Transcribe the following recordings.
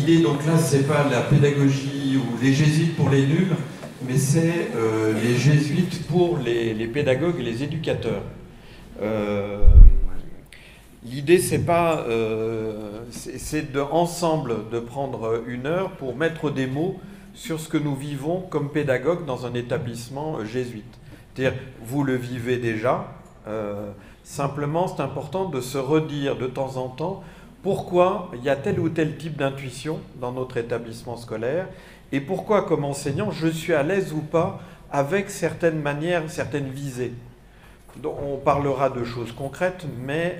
l'idée, donc là, c'est pas la pédagogie ou les jésuites pour les nuls, mais c'est les jésuites pour les pédagogues et les éducateurs. L'idée, c'est pas, c'est ensemble de prendre une heure pour mettre des mots sur ce que nous vivons comme pédagogues dans un établissement jésuite. C'est-à-dire, vous le vivez déjà. Simplement, c'est important de se redire de temps en temps pourquoi il y a tel ou tel type d'intuition dans notre établissement scolaire et pourquoi, comme enseignant, je suis à l'aise ou pas avec certaines manières, certaines visées. Donc, on parlera de choses concrètes, mais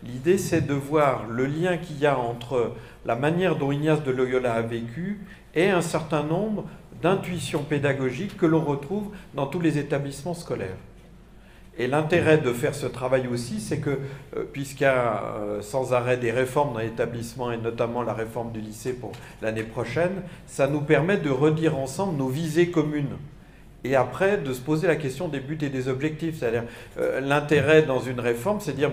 l'idée, c'est de voir le lien qu'il y a entre la manière dont Ignace de Loyola a vécu et un certain nombre d'intuitions pédagogiques que l'on retrouve dans tous les établissements scolaires. Et l'intérêt de faire ce travail aussi, c'est que, puisqu'il y a sans arrêt des réformes dans l'établissement, et notamment la réforme du lycée pour l'année prochaine, ça nous permet de redire ensemble nos visées communes. Et après, de se poser la question des buts et des objectifs. C'est-à-dire, l'intérêt dans une réforme, c'est de dire,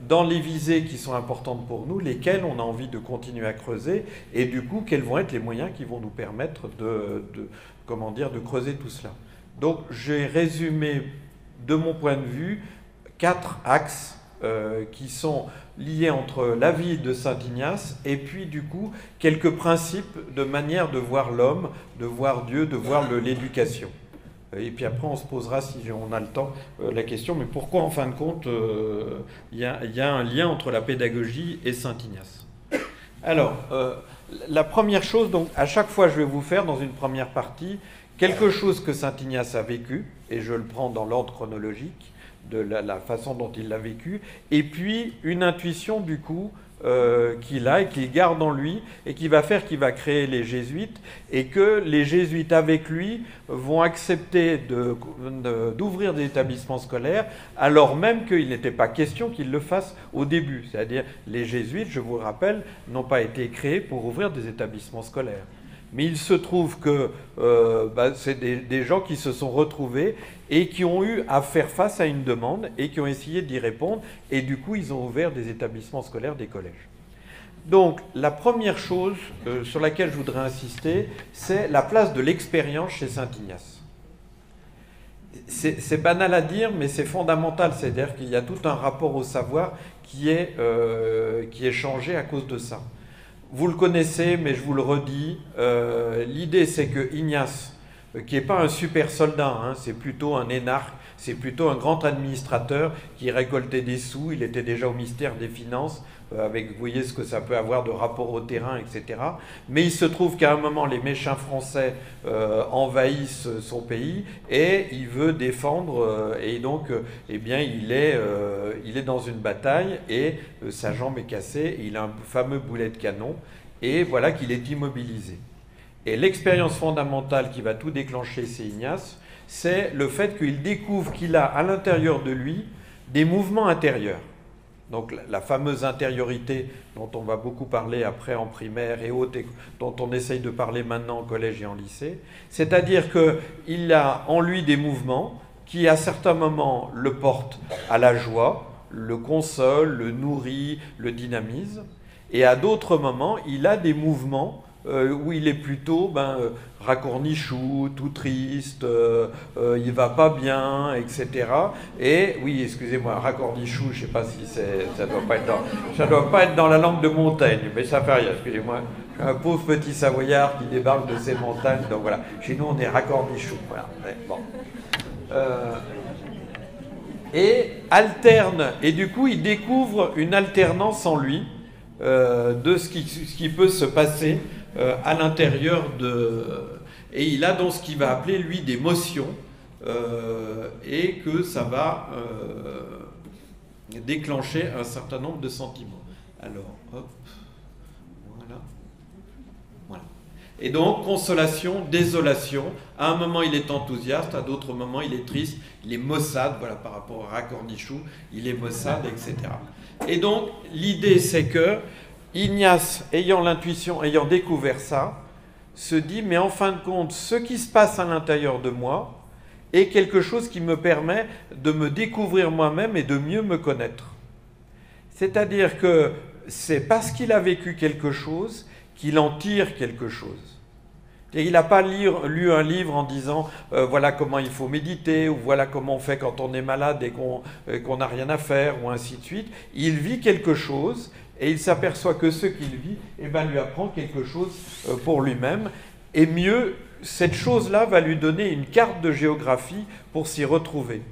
dans les visées qui sont importantes pour nous, lesquelles on a envie de continuer à creuser, et du coup, quels vont être les moyens qui vont nous permettre de creuser tout cela. Donc, j'ai résumé, de mon point de vue, 4 axes qui sont liés entre la vie de Saint Ignace et puis, du coup, quelques principes de manière de voir l'homme, de voir Dieu, de voir l'éducation. Et puis après, on se posera, si on a le temps, la question, mais pourquoi, en fin de compte, il y a un lien entre la pédagogie et Saint Ignace? Alors, la première chose, donc, à chaque fois, je vais vous faire, dans une première partie, quelque chose que Saint Ignace a vécu, et je le prends dans l'ordre chronologique, de la façon dont il l'a vécu, et puis une intuition, du coup, qu'il a et qu'il garde en lui et qui va faire qu'il va créer les jésuites et que les jésuites avec lui vont accepter d'ouvrir des établissements scolaires alors même qu'il n'était pas question qu'ils le fassent au début. C'est-à-dire les jésuites, je vous rappelle, n'ont pas été créés pour ouvrir des établissements scolaires. Mais il se trouve que c'est des gens qui se sont retrouvés et qui ont eu à faire face à une demande et qui ont essayé d'y répondre. Et du coup, ils ont ouvert des établissements scolaires, des collèges. Donc, la première chose sur laquelle je voudrais insister, c'est la place de l'expérience chez Saint Ignace. C'est banal à dire, mais c'est fondamental. C'est-à-dire qu'il y a tout un rapport au savoir qui est changé à cause de ça. Vous le connaissez, mais je vous le redis. L'idée, c'est que Ignace, qui n'est pas un super soldat, hein, c'est plutôt un énarque, c'est plutôt un grand administrateur qui récoltait des sous. Il était déjà au ministère des Finances, avec, vous voyez ce que ça peut avoir de rapport au terrain, etc. Mais il se trouve qu'à un moment, les méchants français envahissent son pays et il veut défendre. Et donc, eh bien, il est dans une bataille et sa jambe est cassée. Et il a un fameux boulet de canon et voilà qu'il est immobilisé. Et l'expérience fondamentale qui va tout déclencher, c'est Ignace, c'est le fait qu'il découvre qu'il a à l'intérieur de lui des mouvements intérieurs. Donc la fameuse intériorité dont on va beaucoup parler après en primaire et autres, et dont on essaye de parler maintenant en collège et en lycée, c'est-à-dire qu'il a en lui des mouvements qui à certains moments le portent à la joie, le consolent, le nourrit, le dynamise, et à d'autres moments il a des mouvements où il est plutôt racornichou, tout triste, il va pas bien, etc. Et oui, excusez-moi, racornichou, je sais pas si ça doit pas être dans la langue de Montaigne, mais ça fait rien, excusez-moi. Je suis un pauvre petit Savoyard qui débarque de ces montagnes, donc voilà. Chez nous, on est racornichou. Voilà. Bon. Et alterne, et du coup, il découvre une alternance en lui de ce qui peut se passer à l'intérieur de... Et il a donc ce qu'il va appeler, lui, des motions, et que ça va déclencher un certain nombre de sentiments. Alors, hop, voilà. Et donc, consolation, désolation. À un moment, il est enthousiaste, à d'autres moments, il est triste, il est maussade, voilà, par rapport à Racornichou, il est maussade, etc. Et donc, l'idée, c'est que Ignace, ayant l'intuition, ayant découvert ça, se dit, mais en fin de compte, ce qui se passe à l'intérieur de moi est quelque chose qui me permet de me découvrir moi-même et de mieux me connaître. C'est-à-dire que c'est parce qu'il a vécu quelque chose qu'il en tire quelque chose. Et il n'a pas lu un livre en disant voilà comment il faut méditer, ou voilà comment on fait quand on est malade et qu'on n'a rien à faire, ou ainsi de suite. Il vit quelque chose et il s'aperçoit que ce qu'il vit lui apprend quelque chose pour lui-même. Et mieux, cette chose-là va lui donner une carte de géographie pour s'y retrouver.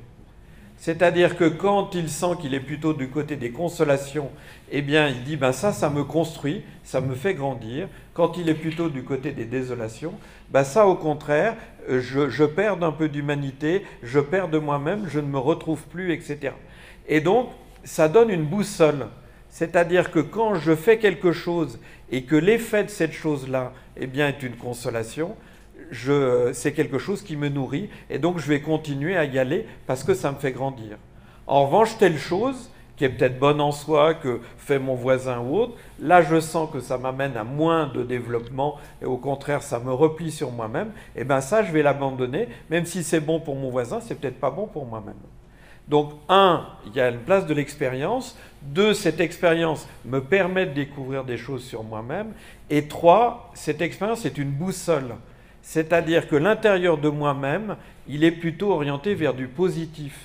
C'est-à-dire que quand il sent qu'il est plutôt du côté des consolations, il dit ça me construit, ça me fait grandir. Quand il est plutôt du côté des désolations, ça au contraire, je perds un peu d'humanité, je perds de moi-même, je ne me retrouve plus, etc. Et donc, ça donne une boussole. C'est-à-dire que quand je fais quelque chose et que l'effet de cette chose-là est une consolation, c'est quelque chose qui me nourrit et donc je vais continuer à y aller parce que ça me fait grandir. En revanche, telle chose qui est peut-être bonne en soi, que fait mon voisin ou autre, là je sens que ça m'amène à moins de développement et au contraire ça me replie sur moi-même, ça je vais l'abandonner, même si c'est bon pour mon voisin, c'est peut-être pas bon pour moi-même. Donc, il y a une place de l'expérience. 2, cette expérience me permet de découvrir des choses sur moi-même. Et 3, cette expérience est une boussole. C'est-à-dire que l'intérieur de moi-même, il est plutôt orienté vers du positif.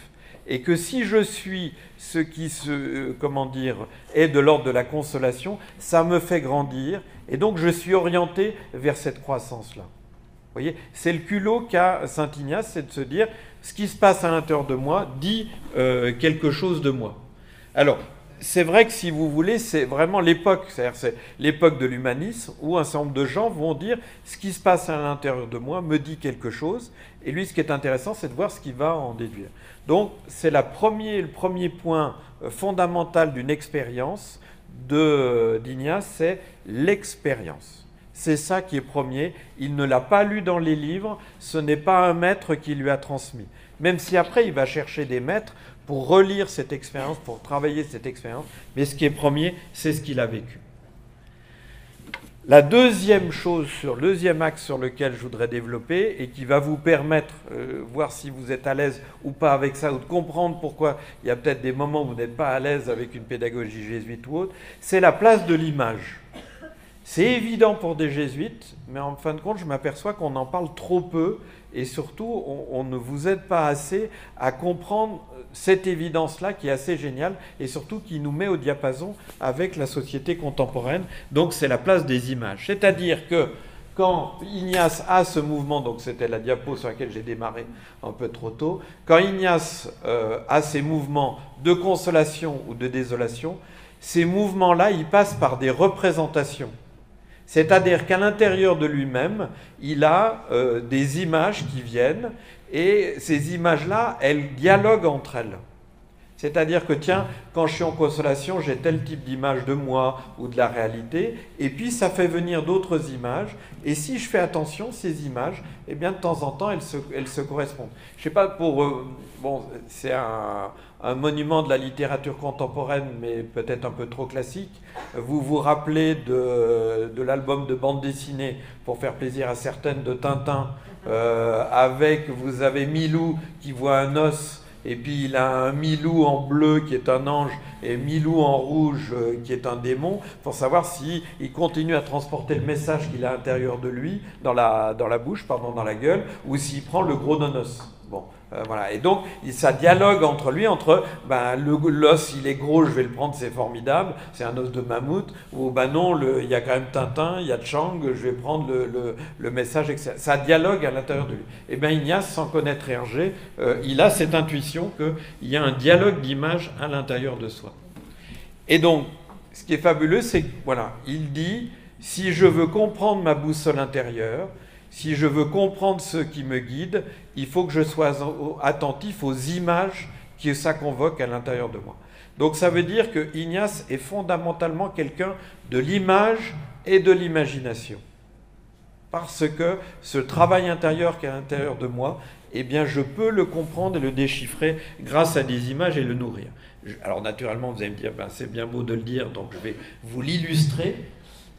Et que si je suis ce qui est de l'ordre de la consolation, ça me fait grandir. Et donc, je suis orienté vers cette croissance-là. Vous voyez, c'est le culot qu'a Saint Ignace, c'est de se dire ce qui se passe à l'intérieur de moi dit quelque chose de moi. Alors, c'est vrai que si vous voulez, c'est vraiment l'époque, c'est-à-dire c'est l'époque de l'humanisme où un certain nombre de gens vont dire ce qui se passe à l'intérieur de moi me dit quelque chose. Et lui, ce qui est intéressant, c'est de voir ce qu'il va en déduire. Donc, c'est le premier point fondamental d'une expérience d'Ignace, c'est l'expérience. C'est ça qui est premier. Il ne l'a pas lu dans les livres, ce n'est pas un maître qui lui a transmis. Même si après, il va chercher des maîtres pour relire cette expérience, pour travailler cette expérience. Mais ce qui est premier, c'est ce qu'il a vécu. La deuxième axe sur lequel je voudrais développer et qui va vous permettre, voir si vous êtes à l'aise ou pas avec ça, ou de comprendre pourquoi il y a peut-être des moments où vous n'êtes pas à l'aise avec une pédagogie jésuite ou autre, c'est la place de l'image. C'est évident pour des jésuites, mais en fin de compte, je m'aperçois qu'on en parle trop peu et surtout, on ne vous aide pas assez à comprendre cette évidence-là qui est assez géniale et surtout qui nous met au diapason avec la société contemporaine. Donc, c'est la place des images. C'est-à-dire que quand Ignace a ce mouvement, donc c'était la diapo sur laquelle j'ai démarré un peu trop tôt, quand Ignace a ces mouvements de consolation ou de désolation, ces mouvements-là, ils passent par des représentations. C'est-à-dire qu'à l'intérieur de lui-même, il a des images qui viennent et ces images-là, elles dialoguent entre elles. C'est-à-dire que tiens, quand je suis en consolation, j'ai tel type d'image de moi ou de la réalité, et puis ça fait venir d'autres images, et si je fais attention, ces images, de temps en temps, elles se correspondent. Je ne sais pas c'est un monument de la littérature contemporaine, mais peut-être un peu trop classique. Vous vous rappelez de l'album de bande dessinée, pour faire plaisir à certaines, de Tintin, vous avez Milou qui voit un os, et puis il a un Milou en bleu qui est un ange et Milou en rouge qui est un démon, pour savoir s'il continue à transporter le message qu'il a à l'intérieur de lui, dans la bouche, dans la gueule, ou s'il prend le gros nonos. Bon, voilà. Et donc, ça dialogue entre l'os, il est gros, je vais le prendre, c'est formidable, c'est un os de mammouth, ou non, il y a quand même Tintin, il y a Chang, je vais prendre le message, etc. Ça dialogue à l'intérieur de lui. Et Ignace, sans connaître Hergé, il a cette intuition qu'il y a un dialogue d'images à l'intérieur de soi. Et donc, ce qui est fabuleux, c'est il dit, si je veux comprendre ma boussole intérieure, si je veux comprendre ce qui me guide, il faut que je sois attentif aux images que ça convoque à l'intérieur de moi. Donc ça veut dire que Ignace est fondamentalement quelqu'un de l'image et de l'imagination. Parce que ce travail intérieur qui est à l'intérieur de moi, je peux le comprendre et le déchiffrer grâce à des images et le nourrir. Alors naturellement, vous allez me dire, c'est bien beau de le dire, donc je vais vous l'illustrer.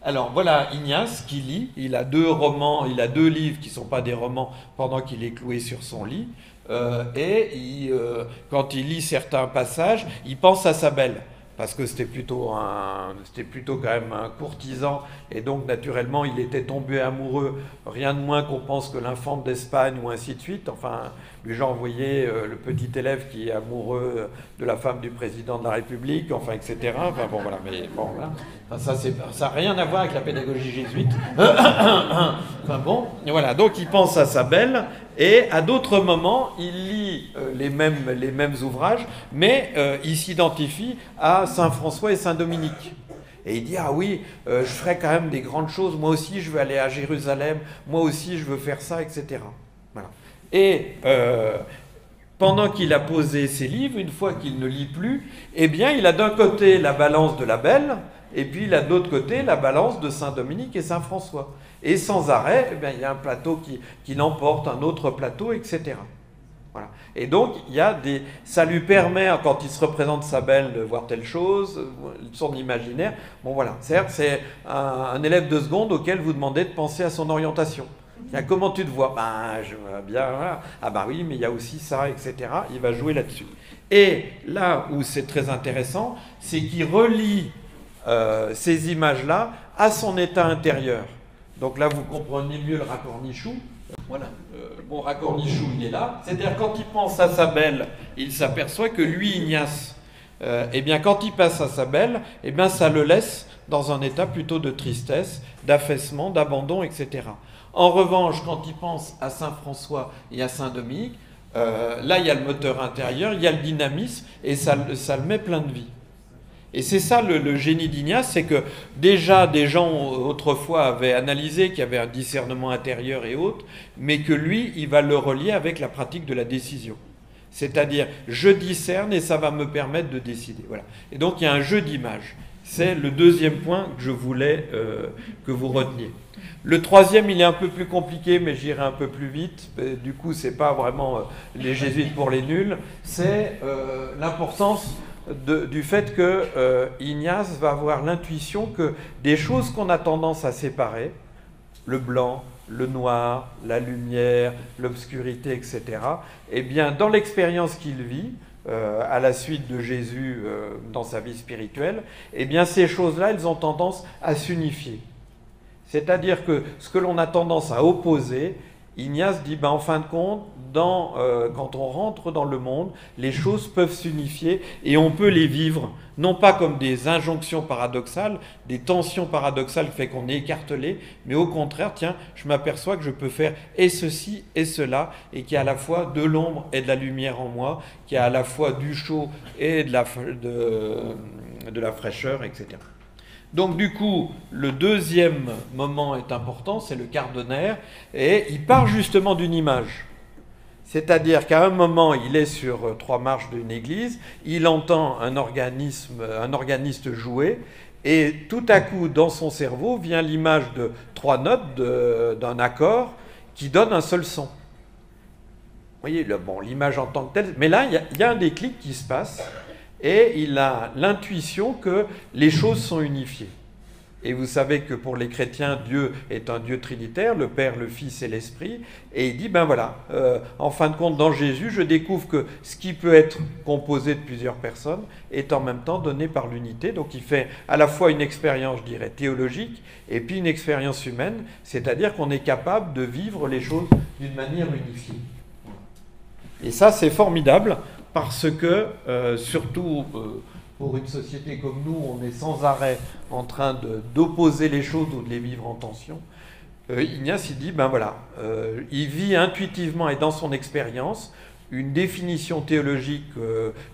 Alors voilà Ignace qui lit, il a 2 romans, il a 2 livres qui ne sont pas des romans pendant qu'il est cloué sur son lit, quand il lit certains passages, il pense à sa belle, parce que c'était plutôt quand même un courtisan, et donc naturellement il était tombé amoureux, rien de moins qu'on pense que l'infante d'Espagne ou ainsi de suite. Enfin, les gens voyaient le petit élève qui est amoureux de la femme du président de la République, enfin etc. Enfin bon voilà, mais bon voilà. Enfin, ça n'a rien à voir avec la pédagogie jésuite. Enfin bon, voilà. Donc il pense à sa belle. Et à d'autres moments, il lit les mêmes ouvrages, mais il s'identifie à Saint François et Saint Dominique. Et il dit, ah oui, je ferai quand même des grandes choses, moi aussi je veux aller à Jérusalem, moi aussi je veux faire ça, etc. Voilà. Et pendant qu'il a posé ses livres, une fois qu'il ne lit plus, eh bien il a d'un côté la balance de la belle, et puis il a de l'autre côté la balance de Saint Dominique et Saint François. Et sans arrêt, eh bien, il y a un plateau qui l'emporte, un autre plateau, etc. Voilà. Et donc, ça lui permet, quand il se représente sa belle, de voir telle chose, son imaginaire. Bon, voilà. C'est un élève de seconde auquel vous demandez de penser à son orientation. Comment tu te vois? Ben, je vois bien, voilà. Ah ben oui, mais il y a aussi ça, etc. Il va jouer là-dessus. Et là où c'est très intéressant, c'est qu'il relie ces images-là à son état intérieur. Donc là, vous comprenez mieux le racornichou. Voilà, mon racornichou, il est là. C'est-à-dire, quand il pense à sa belle, il s'aperçoit que lui, Ignace, eh bien, quand il passe à sa belle, eh bien, ça le laisse dans un état plutôt de tristesse, d'affaissement, d'abandon, etc. En revanche, quand il pense à Saint François et à Saint Dominique, là, il y a le moteur intérieur, il y a le dynamisme, et ça le met plein de vie. Et c'est ça le génie d'Ignace, c'est que déjà des gens autrefois avaient analysé qu'il y avait un discernement intérieur et autres, mais que lui, il va le relier avec la pratique de la décision. C'est-à-dire, je discerne et ça va me permettre de décider. Voilà. Et donc il y a un jeu d'images. C'est le deuxième point que je voulais que vous reteniez. Le troisième, il est un peu plus compliqué, mais j'irai un peu plus vite. Du coup, c'est pas vraiment les jésuites pour les nuls. C'est l'importance du fait que Ignace va avoir l'intuition que des choses qu'on a tendance à séparer, le blanc, le noir, la lumière, l'obscurité, etc., eh bien, dans l'expérience qu'il vit, à la suite de Jésus dans sa vie spirituelle, eh bien, ces choses-là, elles ont tendance à s'unifier. C'est-à-dire que ce que l'on a tendance à opposer, Ignace dit, en fin de compte, quand on rentre dans le monde, les choses peuvent s'unifier et on peut les vivre, non pas comme des injonctions paradoxales, des tensions paradoxales qui fait qu'on est écartelé, mais au contraire, tiens, je m'aperçois que je peux faire et ceci et cela, et qu'il y a à la fois de l'ombre et de la lumière en moi, qu'il y a à la fois du chaud et de la fraîcheur, etc. Donc du coup, le deuxième moment est important, c'est le quart-de-nerf, et il part justement d'une image. C'est-à-dire qu'à un moment, il est sur 3 marches d'une église, il entend un organiste jouer, et tout à coup, dans son cerveau, vient l'image de 3 notes d'un accord qui donne un seul son. Vous voyez, l'image en tant que telle, mais là, il y a un déclic qui se passe, et il a l'intuition que les choses sont unifiées. Et vous savez que pour les chrétiens, Dieu est un Dieu trinitaire, le Père, le Fils et l'Esprit. Et il dit, en fin de compte, dans Jésus, je découvre que ce qui peut être composé de plusieurs personnes est en même temps donné par l'unité. Donc il fait à la fois une expérience, je dirais, théologique, et puis une expérience humaine, c'est-à-dire qu'on est capable de vivre les choses d'une manière unifiée. Et ça, c'est formidable. Parce que, surtout pour une société comme nous, on est sans arrêt en train d'opposer les choses ou de les vivre en tension. Ignace, il dit, il vit intuitivement et dans son expérience une définition théologique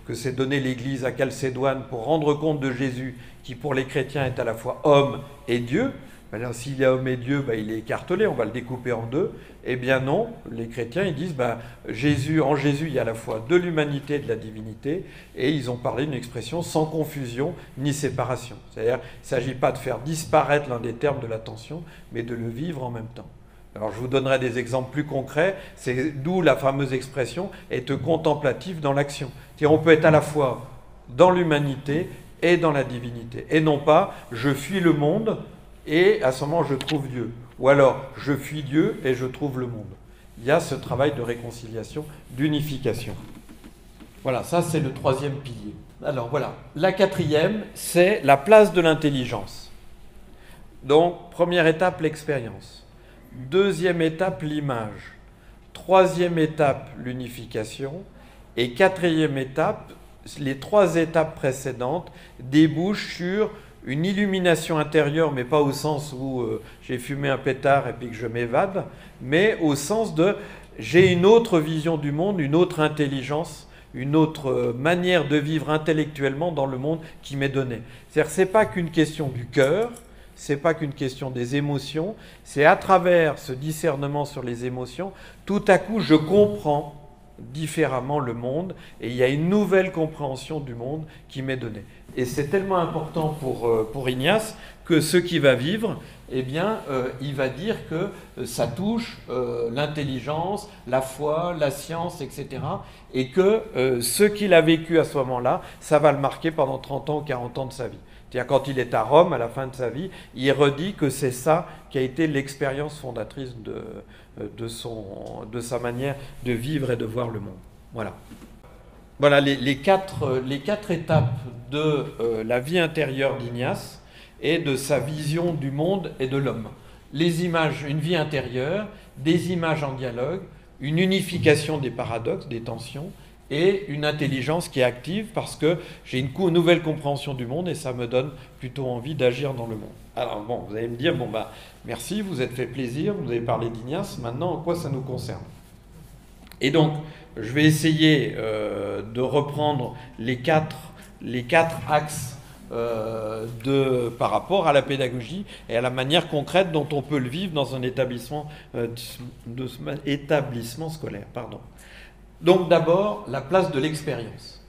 que s'est donnée l'Église à Chalcédoine pour rendre compte de Jésus, qui pour les chrétiens est à la fois homme et Dieu. Alors, s'il est homme et Dieu, il est écartelé, on va le découper en deux. Eh bien non, les chrétiens, ils disent, en Jésus, il y a à la fois de l'humanité et de la divinité, et ils ont parlé d'une expression sans confusion ni séparation. C'est-à-dire, il ne s'agit pas de faire disparaître l'un des termes de la tension, mais de le vivre en même temps. Alors, je vous donnerai des exemples plus concrets, c'est d'où la fameuse expression « être contemplatif dans l'action ». C'est-à-dire, on peut être à la fois dans l'humanité et dans la divinité, et non pas « je fuis le monde », et à ce moment, je trouve Dieu. Ou alors, je fuis Dieu et je trouve le monde. Il y a ce travail de réconciliation, d'unification. Voilà, ça c'est le troisième pilier. Alors voilà, la quatrième, c'est la place de l'intelligence. Donc, première étape, l'expérience. Deuxième étape, l'image. Troisième étape, l'unification. Et quatrième étape, les trois étapes précédentes débouchent sur une illumination intérieure, mais pas au sens où j'ai fumé un pétard et puis que je m'évade, mais au sens de j'ai une autre vision du monde, une autre intelligence, une autre manière de vivre intellectuellement dans le monde qui m'est donnée. C'est-à-dire que ce n'est pas qu'une question du cœur, ce n'est pas qu'une question des émotions, c'est à travers ce discernement sur les émotions, tout à coup je comprends différemment le monde et il y a une nouvelle compréhension du monde qui m'est donnée. Et c'est tellement important pour Ignace que ce qu'il va vivre, eh bien, il va dire que ça touche l'intelligence, la foi, la science, etc. Et que ce qu'il a vécu à ce moment-là, ça va le marquer pendant 30 ans ou 40 ans de sa vie. C'est-à-dire quand il est à Rome, à la fin de sa vie, il redit que c'est ça qui a été l'expérience fondatrice de sa manière de vivre et de voir le monde. Voilà. Voilà les quatre étapes de la vie intérieure d'Ignace et de sa vision du monde et de l'homme. Les images, une vie intérieure, des images en dialogue, une unification des paradoxes, des tensions, et une intelligence qui est active parce que j'ai une nouvelle compréhension du monde et ça me donne plutôt envie d'agir dans le monde. Alors bon, vous allez me dire, bon bah merci, vous êtes fait plaisir, vous avez parlé d'Ignace, maintenant en quoi ça nous concerne? Et donc, je vais essayer de reprendre les quatre axes par rapport à la pédagogie et à la manière concrète dont on peut le vivre dans un établissement scolaire. Pardon. Donc d'abord, la place de l'expérience.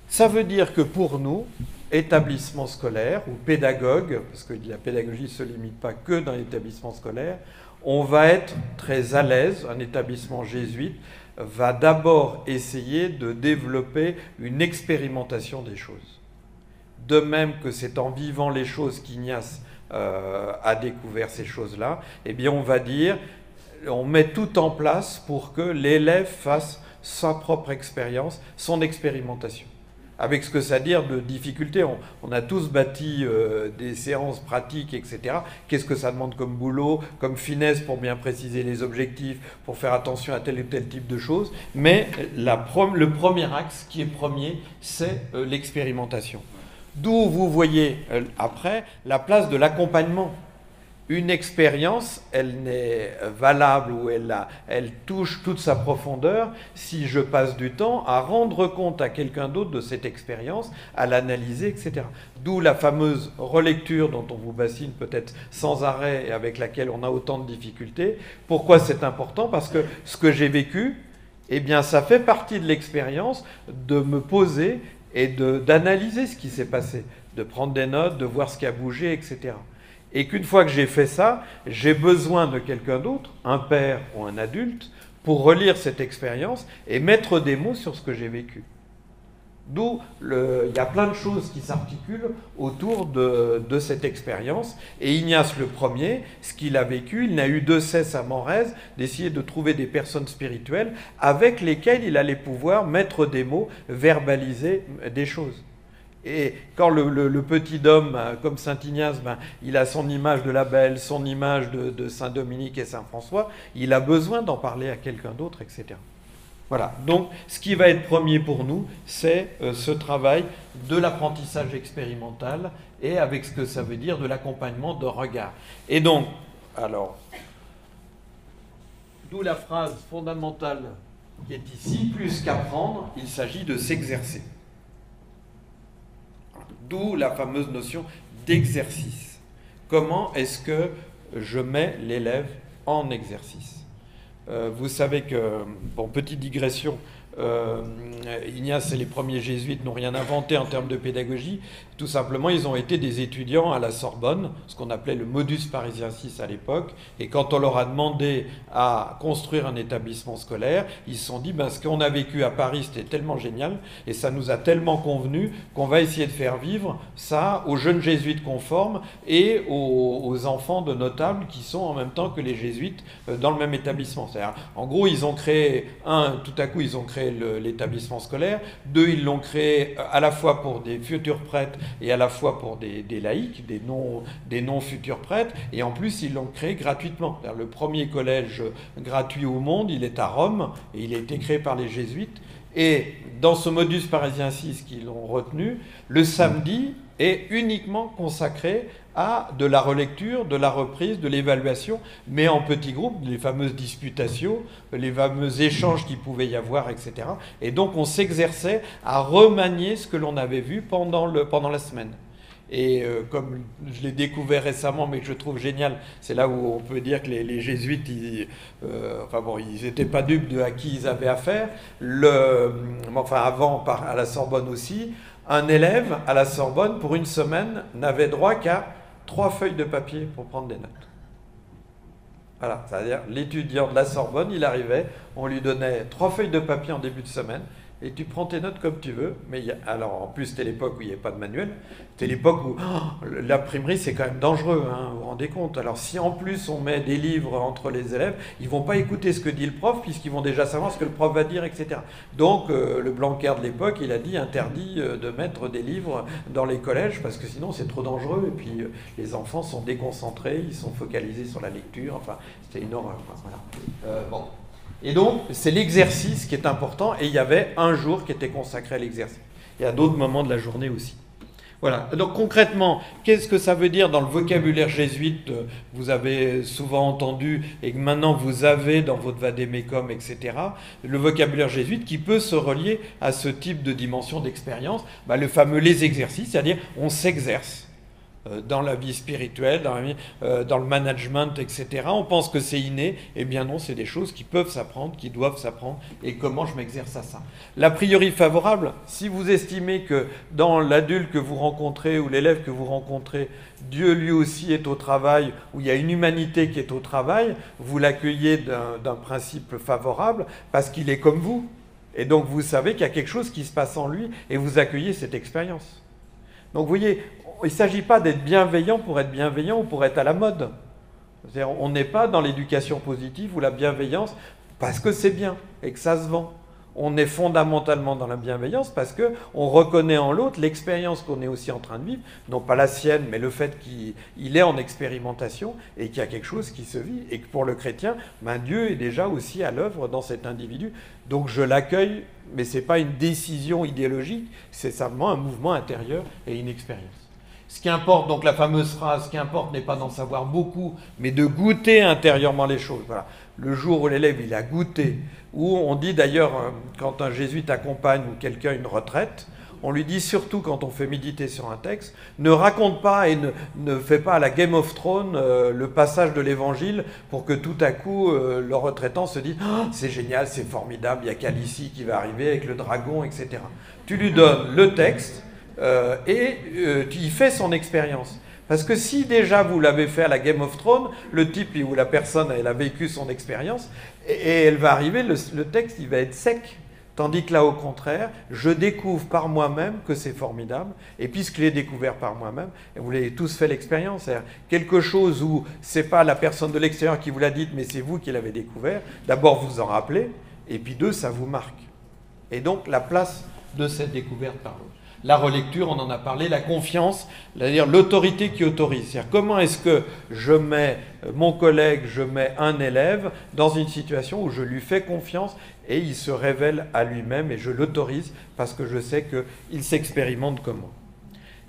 Ça veut dire que pour nous, établissement scolaire ou pédagogue, parce que la pédagogie ne se limite pas que dans l'établissement scolaire, on va être très à l'aise, un établissement jésuite va d'abord essayer de développer une expérimentation des choses. De même que c'est en vivant les choses qu'Ignace a découvert ces choses-là, eh bien on va dire, on met tout en place pour que l'élève fasse sa propre expérience, son expérimentation. Avec ce que ça veut dire de difficulté. On a tous bâti des séances pratiques, etc. Qu'est-ce que ça demande comme boulot, comme finesse pour bien préciser les objectifs, pour faire attention à tel ou tel type de choses. Mais le premier axe qui est premier, c'est l'expérimentation. D'où vous voyez après la place de l'accompagnement. Une expérience, elle n'est valable ou elle touche toute sa profondeur si je passe du temps à rendre compte à quelqu'un d'autre de cette expérience, à l'analyser, etc. D'où la fameuse relecture dont on vous bassine peut-être sans arrêt et avec laquelle on a autant de difficultés. Pourquoi c'est important? Parce que ce que j'ai vécu, eh bien, ça fait partie de l'expérience de me poser et d'analyser ce qui s'est passé, de prendre des notes, de voir ce qui a bougé, etc. Et qu'une fois que j'ai fait ça, j'ai besoin de quelqu'un d'autre, un père ou un adulte, pour relire cette expérience et mettre des mots sur ce que j'ai vécu. D'où il y a plein de choses qui s'articulent autour de cette expérience. Et Ignace le premier, ce qu'il a vécu, il n'a eu de cesse à Morez d'essayer de trouver des personnes spirituelles avec lesquelles il allait pouvoir mettre des mots, verbaliser des choses. Et quand le petit homme, comme Saint Ignace, il a son image de la Belle, son image de Saint Dominique et Saint François, il a besoin d'en parler à quelqu'un d'autre, etc. Voilà, donc ce qui va être premier pour nous, c'est ce travail de l'apprentissage expérimental et avec ce que ça veut dire de l'accompagnement de regard. Et donc, alors, d'où la phrase fondamentale qui est ici, plus qu'apprendre, il s'agit de s'exercer. D'où la fameuse notion d'exercice. Comment est-ce que je mets l'élève en exercice? Vous savez que, bon, petite digression, Ignace et les premiers jésuites n'ont rien inventé en termes de pédagogie. Tout simplement, ils ont été des étudiants à la Sorbonne, ce qu'on appelait le modus parisiensis à l'époque. Et quand on leur a demandé à construire un établissement scolaire, ils se sont dit, ben, ce qu'on a vécu à Paris, c'était tellement génial, et ça nous a tellement convenu qu'on va essayer de faire vivre ça aux jeunes jésuites qu'on forme et aux enfants de notables qui sont en même temps que les jésuites dans le même établissement. C'est-à-dire, en gros, ils ont créé, tout à coup, ils ont créé l'établissement scolaire. Deux, ils l'ont créé à la fois pour des futurs prêtres et à la fois pour des laïcs, des non futurs prêtres. Et en plus, ils l'ont créé gratuitement. Le premier collège gratuit au monde, il est à Rome et il a été créé par les jésuites. Et dans ce modus parisiensis qu'ils ont retenu, le samedi est uniquement consacré à de la relecture, de la reprise, de l'évaluation, mais en petits groupes, les fameuses disputations, les fameux échanges qu'il pouvait y avoir, etc. Et donc on s'exerçait à remanier ce que l'on avait vu pendant la semaine. Et comme je l'ai découvert récemment, mais que je trouve génial, c'est là où on peut dire que les jésuites, ils n'étaient pas dupes de à qui ils avaient affaire. Avant, à la Sorbonne aussi, un élève à la Sorbonne, pour une semaine, n'avait droit qu'à 3 feuilles de papier pour prendre des notes. Voilà, c'est-à-dire l'étudiant de la Sorbonne, il arrivait, on lui donnait 3 feuilles de papier en début de semaine, et tu prends tes notes comme tu veux. Mais alors, en plus, c'était l'époque où il n'y avait pas de manuel. C'était l'époque où l'imprimerie, c'est quand même dangereux, hein, vous vous rendez compte. Alors, si en plus on met des livres entre les élèves, ils ne vont pas écouter ce que dit le prof, puisqu'ils vont déjà savoir ce que le prof va dire, etc. Donc, le Blanquer de l'époque, il a dit interdit de mettre des livres dans les collèges, parce que sinon, c'est trop dangereux. Et puis, les enfants sont déconcentrés, ils sont focalisés sur la lecture. Enfin, c'était une horreur. Voilà. Bon. Et donc, c'est l'exercice qui est important, et il y avait un jour qui était consacré à l'exercice. Il y a d'autres moments de la journée aussi. Voilà. Donc concrètement, qu'est-ce que ça veut dire dans le vocabulaire jésuite? Vous avez souvent entendu, et que maintenant vous avez dans votre vadémécum, etc., le vocabulaire jésuite qui peut se relier à ce type de dimension d'expérience, le fameux les exercices, c'est-à-dire on s'exerce dans la vie spirituelle, dans le management, etc. On pense que c'est inné. Eh bien non, c'est des choses qui peuvent s'apprendre, qui doivent s'apprendre. Et comment je m'exerce à ça? L'a priori favorable, si vous estimez que dans l'adulte que vous rencontrez ou l'élève que vous rencontrez, Dieu lui aussi est au travail, ou il y a une humanité qui est au travail, vous l'accueillez d'un principe favorable parce qu'il est comme vous. Et donc vous savez qu'il y a quelque chose qui se passe en lui et vous accueillez cette expérience. Donc vous voyez, il ne s'agit pas d'être bienveillant pour être bienveillant ou pour être à la mode. C'est-à-dire, on n'est pas dans l'éducation positive ou la bienveillance parce que c'est bien et que ça se vend. On est fondamentalement dans la bienveillance parce qu'on reconnaît en l'autre l'expérience qu'on est aussi en train de vivre, non pas la sienne, mais le fait qu'il est en expérimentation et qu'il y a quelque chose qui se vit. Et que pour le chrétien, Dieu est déjà aussi à l'œuvre dans cet individu. Donc je l'accueille, mais ce n'est pas une décision idéologique, c'est simplement un mouvement intérieur et une expérience. Ce qui importe, donc la fameuse phrase, ce qui importe n'est pas d'en savoir beaucoup, mais de goûter intérieurement les choses. Voilà. Le jour où l'élève il a goûté, où on dit d'ailleurs, quand un jésuite accompagne ou quelqu'un une retraite, on lui dit surtout quand on fait méditer sur un texte, ne raconte pas et ne fais pas à la Game of Thrones le passage de l'évangile pour que tout à coup le retraitant se dise oh, c'est génial, c'est formidable, il y a Khaleesi qui va arriver avec le dragon, etc. Tu lui donnes le texte il fait son expérience. Parce que si déjà vous l'avez fait à la Game of Thrones, le type ou la personne, elle a vécu son expérience, et elle va arriver, le texte, il va être sec. Tandis que là, au contraire, je découvre par moi-même que c'est formidable, et puisque je l'ai découvert par moi-même, et vous l'avez tous fait l'expérience, c'est-à-dire quelque chose où c'est pas la personne de l'extérieur qui vous l'a dit, mais c'est vous qui l'avez découvert, d'abord vous en rappelez, et puis deux, ça vous marque. Et donc la place de cette découverte par l'autre. La relecture, on en a parlé, la confiance, c'est-à-dire l'autorité qui autorise. C'est-à-dire comment est-ce que je mets mon collègue, je mets un élève dans une situation où je lui fais confiance et il se révèle à lui-même et je l'autorise parce que je sais qu'il s'expérimente comme moi.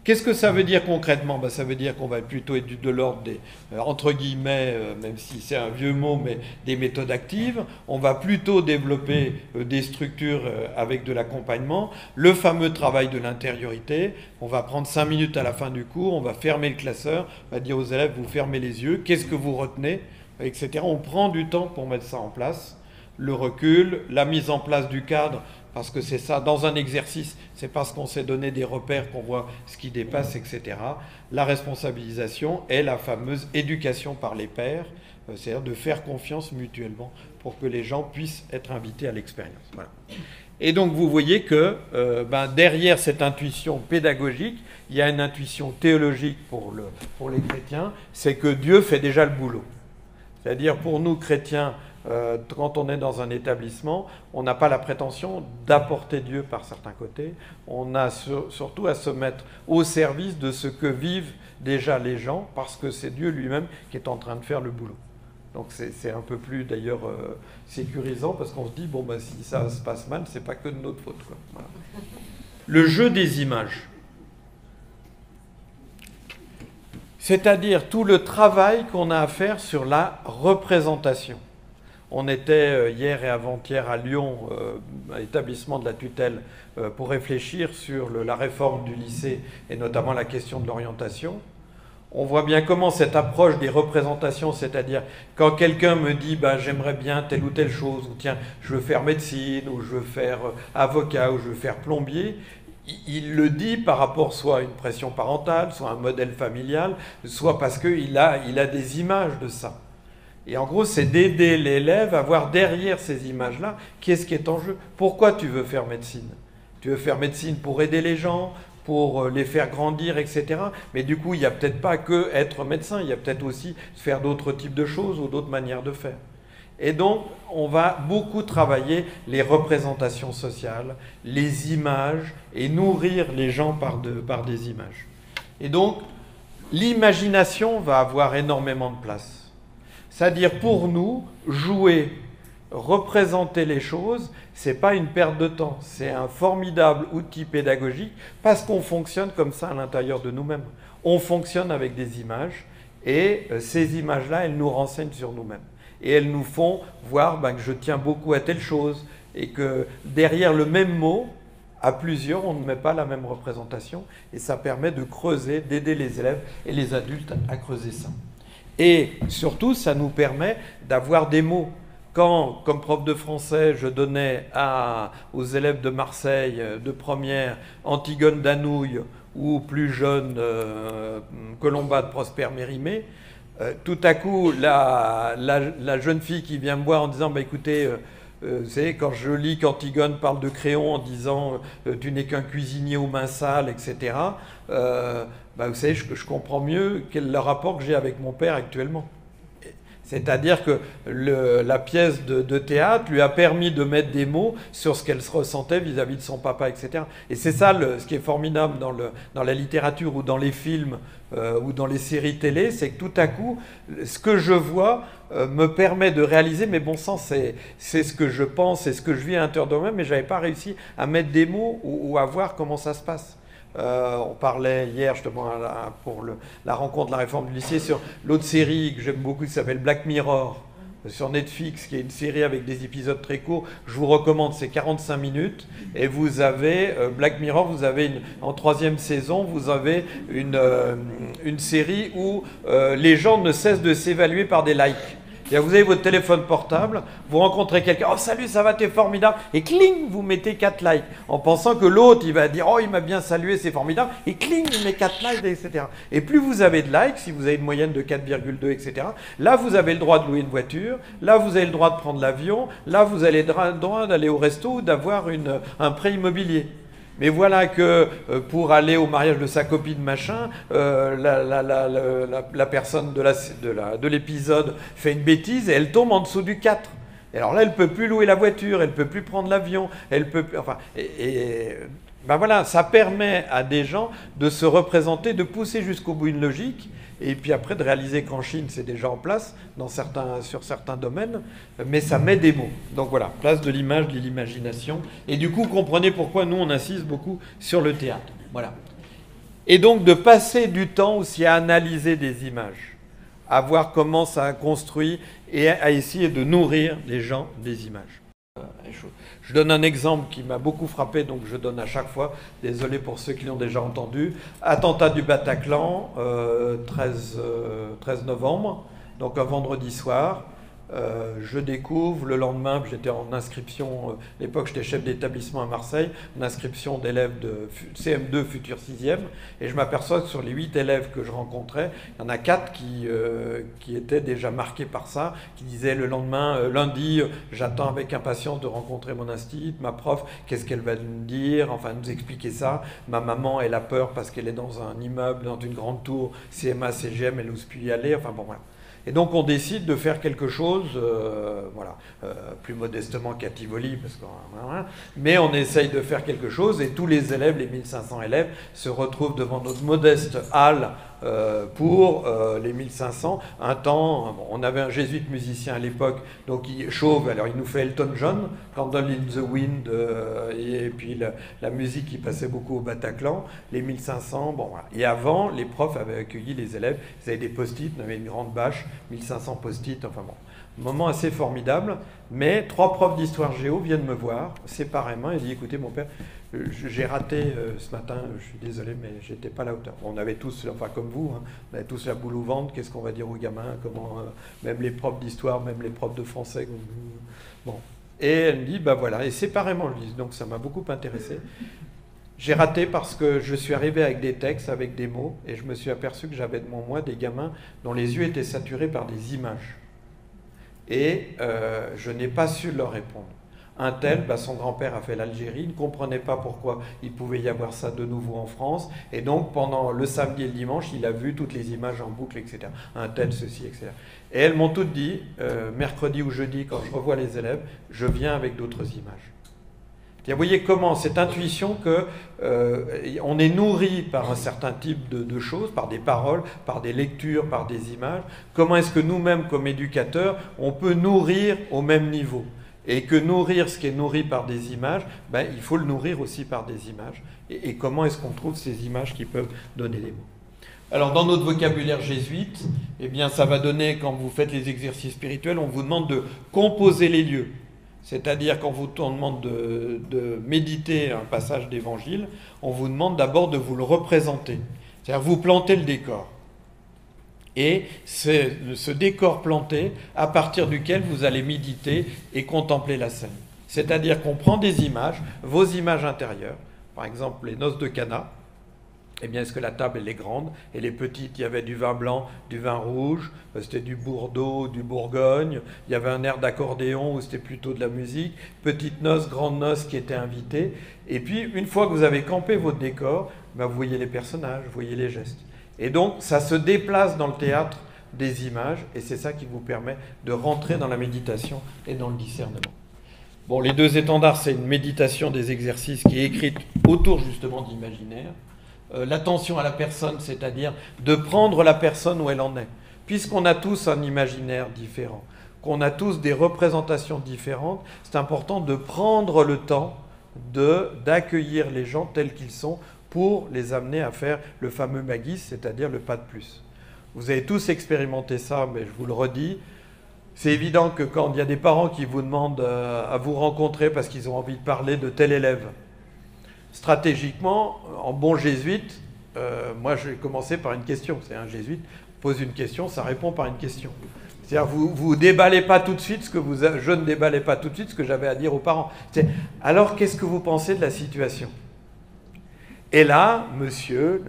Qu'est-ce que ça veut dire concrètement? Ça veut dire qu'on va plutôt être de l'ordre des, entre guillemets, même si c'est un vieux mot, mais des méthodes actives. On va plutôt développer des structures avec de l'accompagnement. Le fameux travail de l'intériorité. On va prendre 5 minutes à la fin du cours, on va fermer le classeur, on va dire aux élèves, vous fermez les yeux, qu'est-ce que vous retenez, etc. On prend du temps pour mettre ça en place. le recul, la mise en place du cadre, parce que c'est ça, dans un exercice, c'est parce qu'on s'est donné des repères qu'on voit ce qui dépasse, etc. La responsabilisation et la fameuse éducation par les pairs, c'est-à-dire de faire confiance mutuellement pour que les gens puissent être invités à l'expérience. Voilà. Et donc vous voyez que derrière cette intuition pédagogique, il y a une intuition théologique pour les chrétiens, c'est que Dieu fait déjà le boulot. C'est-à-dire pour nous chrétiens, quand on est dans un établissement, on n'a pas la prétention d'apporter Dieu par certains côtés, on a surtout à se mettre au service de ce que vivent déjà les gens, parce que c'est Dieu lui-même qui est en train de faire le boulot. Donc c'est un peu plus d'ailleurs sécurisant, parce qu'on se dit, bon, si ça se passe mal, c'est pas que de notre faute, quoi. Voilà. Le jeu des images. C'est-à-dire tout le travail qu'on a à faire sur la représentation. On était hier et avant-hier à Lyon, à l'établissement de la tutelle, pour réfléchir sur la réforme du lycée et notamment la question de l'orientation. On voit bien comment cette approche des représentations, c'est-à-dire quand quelqu'un me dit j'aimerais bien telle ou telle chose, ou tiens, je veux faire médecine, ou je veux faire avocat, ou je veux faire plombier, il le dit par rapport soit à une pression parentale, soit à un modèle familial, soit parce qu'il a des images de ça. Et en gros, c'est d'aider l'élève à voir derrière ces images-là, qu'est-ce qui est en jeu. Pourquoi tu veux faire médecine? Tu veux faire médecine pour aider les gens, pour les faire grandir, etc. Mais du coup, il n'y a peut-être pas que être médecin, il y a peut-être aussi faire d'autres types de choses ou d'autres manières de faire. Et donc, on va beaucoup travailler les représentations sociales, les images, et nourrir les gens par des images. Et donc, l'imagination va avoir énormément de place. C'est-à-dire, pour nous, jouer, représenter les choses, c'est pas une perte de temps, c'est un formidable outil pédagogique parce qu'on fonctionne comme ça à l'intérieur de nous-mêmes. On fonctionne avec des images et ces images-là, elles nous renseignent sur nous-mêmes. Et elles nous font voir que je tiens beaucoup à telle chose et que derrière le même mot, à plusieurs, on ne met pas la même représentation et ça permet de creuser, d'aider les élèves et les adultes à creuser ça. Et surtout, ça nous permet d'avoir des mots. Quand, comme prof de français, je donnais aux élèves de Marseille, de première, Antigone d'Anouilh ou plus jeune, Colomba de Prosper Mérimée, tout à coup, la jeune fille qui vient me voir en disant écoutez, vous savez, quand je lis qu'Antigone parle de Créon en disant tu n'es qu'un cuisinier aux mains sales, etc., vous savez, je comprends mieux quel est le rapport que j'ai avec mon père actuellement. C'est-à-dire que la pièce de théâtre lui a permis de mettre des mots sur ce qu'elle se ressentait vis-à-vis de son papa, etc. Et c'est ça ce qui est formidable dans la littérature ou dans les films ou dans les séries télé, c'est que tout à coup, ce que je vois me permet de réaliser, mais bon sang, c'est ce que je pense, c'est ce que je vis à l'intérieur de moi-même, mais je n'avais pas réussi à mettre des mots ou à voir comment ça se passe. On parlait hier justement pour la rencontre de la réforme du lycée sur l'autre série que j'aime beaucoup qui s'appelle Black Mirror sur Netflix, qui est une série avec des épisodes très courts. Je vous recommande, c'est 45 minutes. Et vous avez Black Mirror, vous avez en 3e saison, vous avez une série où les gens ne cessent de s'évaluer par des likes. Vous avez votre téléphone portable, vous rencontrez quelqu'un, oh salut, ça va, t'es formidable, et cling, vous mettez 4 likes, en pensant que l'autre, il va dire, oh, il m'a bien salué, c'est formidable, et cling, il met 4 likes, etc. Et plus vous avez de likes, si vous avez une moyenne de 4,2, etc., là, vous avez le droit de louer une voiture, là, vous avez le droit de prendre l'avion, là, vous avez le droit d'aller au resto ou d'avoir un prêt immobilier. Mais voilà que pour aller au mariage de sa copine machin, la personne de l'épisode fait une bêtise et elle tombe en dessous du 4. Et alors là, elle ne peut plus louer la voiture, elle ne peut plus prendre l'avion, elle peut plus, enfin, voilà, ça permet à des gens de se représenter, de pousser jusqu'au bout une logique, et puis après de réaliser qu'en Chine, c'est déjà en place sur certains domaines, mais ça met des mots. Donc voilà, place de l'image, de l'imagination. Et du coup, comprenez pourquoi nous, on insiste beaucoup sur le théâtre. Voilà. Et donc de passer du temps aussi à analyser des images, à voir comment ça a construit et à essayer de nourrir les gens des images. Je donne un exemple qui m'a beaucoup frappé, donc je donne à chaque fois, désolé pour ceux qui l'ont déjà entendu. Attentat du Bataclan, 13 novembre, donc un vendredi soir. je découvre le lendemain, j'étais en inscription, à l'époque j'étais chef d'établissement à Marseille, en inscription d'élèves de CM2 futur 6e, et je m'aperçois que sur les 8 élèves que je rencontrais, il y en a 4 qui étaient déjà marqués par ça, qui disaient le lendemain, lundi, j'attends avec impatience de rencontrer mon institut, ma prof, qu'est-ce qu'elle va nous dire, enfin nous expliquer ça, ma maman elle a peur parce qu'elle est dans un immeuble, dans une grande tour, CMA, CGM, elle n'ose plus y aller, enfin bon voilà. Et donc on décide de faire quelque chose, plus modestement qu'à Tivoli, mais on essaye de faire quelque chose et tous les élèves, les 1500 élèves, se retrouvent devant notre modeste halle pour les 1500. Un temps, on avait un jésuite musicien à l'époque, donc il chauve, alors il nous fait Elton John, Candle in the Wind, et puis la musique qui passait beaucoup au Bataclan, les 1500, bon voilà. Et avant, les profs avaient accueilli les élèves, ils avaient des post-it, on avait une grande bâche, 1500 post-it, enfin bon. Moment assez formidable, mais 3 profs d'histoire géo viennent me voir séparément et disent écoutez mon père, j'ai raté ce matin, je suis désolé mais j'étais pas à la hauteur. On avait tous, enfin comme vous, hein, on avait tous la boule au ventre, qu'est-ce qu'on va dire aux gamins, comment, même les profs d'histoire, même les profs de français. Bon. Et elle me dit bah voilà, et séparément je dis, donc ça m'a beaucoup intéressé. J'ai raté parce que je suis arrivé avec des textes, avec des mots, et je me suis aperçu que j'avais devant moi des gamins dont les yeux étaient saturés par des images. Et je n'ai pas su leur répondre. Un tel, son grand-père a fait l'Algérie, il ne comprenait pas pourquoi il pouvait y avoir ça de nouveau en France, et donc pendant le samedi et le dimanche, il a vu toutes les images en boucle, etc. Un tel, ceci, etc. Et elles m'ont toutes dit, mercredi ou jeudi, quand je revois les élèves, je viens avec d'autres images. Vous voyez comment cette intuition qu'on est nourri par un certain type de choses, par des paroles, par des lectures, par des images. Comment est-ce que nous-mêmes, comme éducateurs, on peut nourrir au même niveau? Et que nourrir ce qui est nourri par des images, il faut le nourrir aussi par des images. Et comment est-ce qu'on trouve ces images qui peuvent donner des mots? Alors dans notre vocabulaire jésuite, eh bien ça va donner, quand vous faites les exercices spirituels, on vous demande de composer les lieux. C'est-à-dire quand on demande de méditer un passage d'évangile, on vous demande d'abord de vous le représenter. C'est-à-dire vous plantez le décor. Et c'est ce décor planté à partir duquel vous allez méditer et contempler la scène. C'est-à-dire qu'on prend des images, vos images intérieures, par exemple les noces de Cana. Eh bien, est-ce que la table, elle est grande? Elle est petite, il y avait du vin blanc, du vin rouge, c'était du Bordeaux, du Bourgogne, il y avait un air d'accordéon où c'était plutôt de la musique, petite noce, grande noce qui étaient invitées. Et puis, une fois que vous avez campé votre décor, vous voyez les personnages, vous voyez les gestes. Et donc, ça se déplace dans le théâtre des images, et c'est ça qui vous permet de rentrer dans la méditation et dans le discernement. Bon, les 2 étendards, c'est une méditation des exercices qui est écrite autour justement de l'imaginaire. L'attention à la personne, c'est-à-dire de prendre la personne où elle en est. Puisqu'on a tous un imaginaire différent, qu'on a tous des représentations différentes, c'est important de prendre le temps d'accueillir les gens tels qu'ils sont pour les amener à faire le fameux magis, c'est-à-dire le pas de plus. Vous avez tous expérimenté ça, mais je vous le redis, c'est évident que quand il y a des parents qui vous demandent à vous rencontrer parce qu'ils ont envie de parler de tel élève, stratégiquement, en bon jésuite, moi je vais commencer par une question. C'est un jésuite pose une question, ça répond par une question. C'est-à-dire vous déballez pas tout de suite je ne déballais pas tout de suite ce que j'avais à dire aux parents. Alors qu'est-ce que vous pensez de la situation? Et là, monsieur,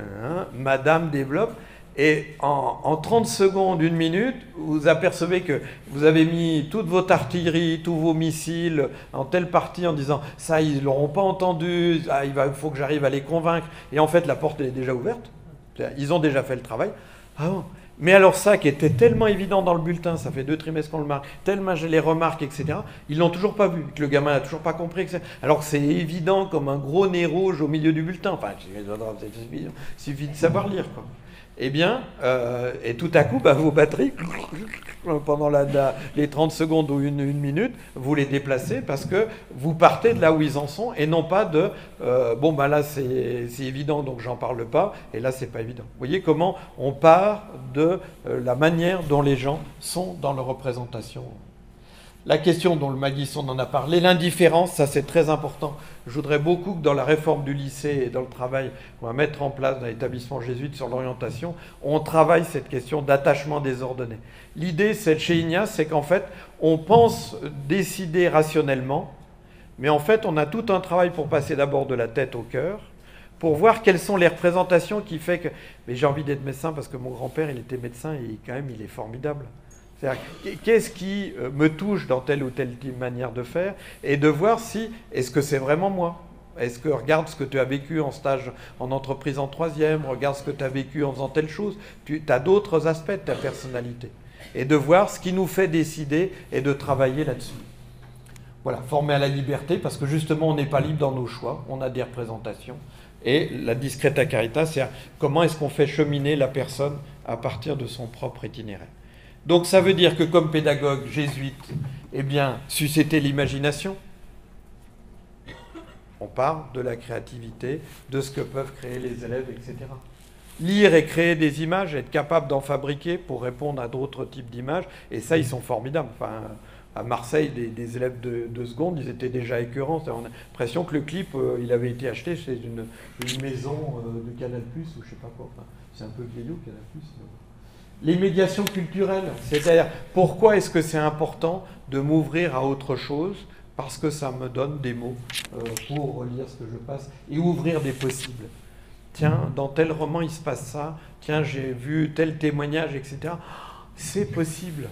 madame développe, et en 30 secondes, 1 minute, vous apercevez que vous avez mis toute votre artillerie, tous vos missiles en telle partie en disant « ça, ils ne l'auront pas entendu, il faut que j'arrive à les convaincre ». Et en fait, la porte elle est déjà ouverte, ils ont déjà fait le travail. Ah bon. Mais alors ça, qui était tellement évident dans le bulletin, ça fait 2 trimestres qu'on le marque, tellement je les remarque, etc., ils l'ont toujours pas vu, que le gamin n'a toujours pas compris. Etc. Alors que c'est évident comme un gros nez rouge au milieu du bulletin. Enfin, il suffit de savoir lire, quoi. Eh bien, et tout à coup, vos batteries, pendant les 30 secondes ou une minute, vous les déplacez parce que vous partez de là où ils en sont et non pas de là c'est évident donc j'en parle pas et là c'est pas évident. Vous voyez comment on part de la manière dont les gens sont dans leur représentation. la question dont le Magisson en a parlé, l'indifférence, ça c'est très important. Je voudrais beaucoup que dans la réforme du lycée et dans le travail qu'on va mettre en place dans l'établissement jésuite sur l'orientation, on travaille cette question d'attachement désordonné. L'idée chez Ignace, c'est qu'en fait, on pense décider rationnellement, mais en fait, on a tout un travail pour passer d'abord de la tête au cœur, pour voir quelles sont les représentations qui fait que... Mais j'ai envie d'être médecin parce que mon grand-père, il était médecin et quand même, il est formidable. C'est-à-dire, qu'est-ce qui me touche dans telle ou telle manière de faire et de voir si, est-ce que c'est vraiment moi? Est-ce que, regarde ce que tu as vécu en stage en entreprise en 3e, regarde ce que tu as vécu en faisant telle chose. Tu as d'autres aspects de ta personnalité. Et de voir ce qui nous fait décider et de travailler là-dessus. Voilà, former à la liberté, parce que justement, on n'est pas libre dans nos choix, on a des représentations. Et la discreta caritas, c'est comment est-ce qu'on fait cheminer la personne à partir de son propre itinéraire. Donc ça veut dire que comme pédagogue jésuite, eh bien, susciter l'imagination. On parle de la créativité, de ce que peuvent créer les élèves, etc. Lire et créer des images, être capable d'en fabriquer pour répondre à d'autres types d'images, et ça, ils sont formidables. Enfin, à Marseille, des élèves de seconde, ils étaient déjà écœurants. On a l'impression que le clip, il avait été acheté chez une maison de Canal+, ou je ne sais pas quoi. Enfin, c'est un peu vieillot, Canal+. Les médiations culturelles, c'est-à-dire pourquoi est-ce que c'est important de m'ouvrir à autre chose? Parce que ça me donne des mots pour relire ce que je passe et ouvrir des possibles. Tiens, dans tel roman, il se passe ça. Tiens, j'ai vu tel témoignage, etc. C'est possible.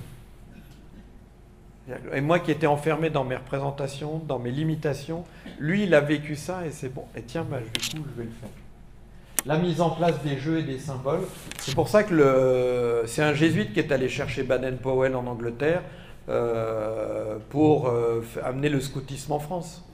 Et moi qui étais enfermé dans mes représentations, dans mes limitations, lui, il a vécu ça et c'est bon. Et tiens, bah, du coup, je vais le faire. La mise en place des jeux et des symboles. C'est pour ça que c'est un jésuite qui est allé chercher Baden-Powell en Angleterre pour amener le scoutisme en France.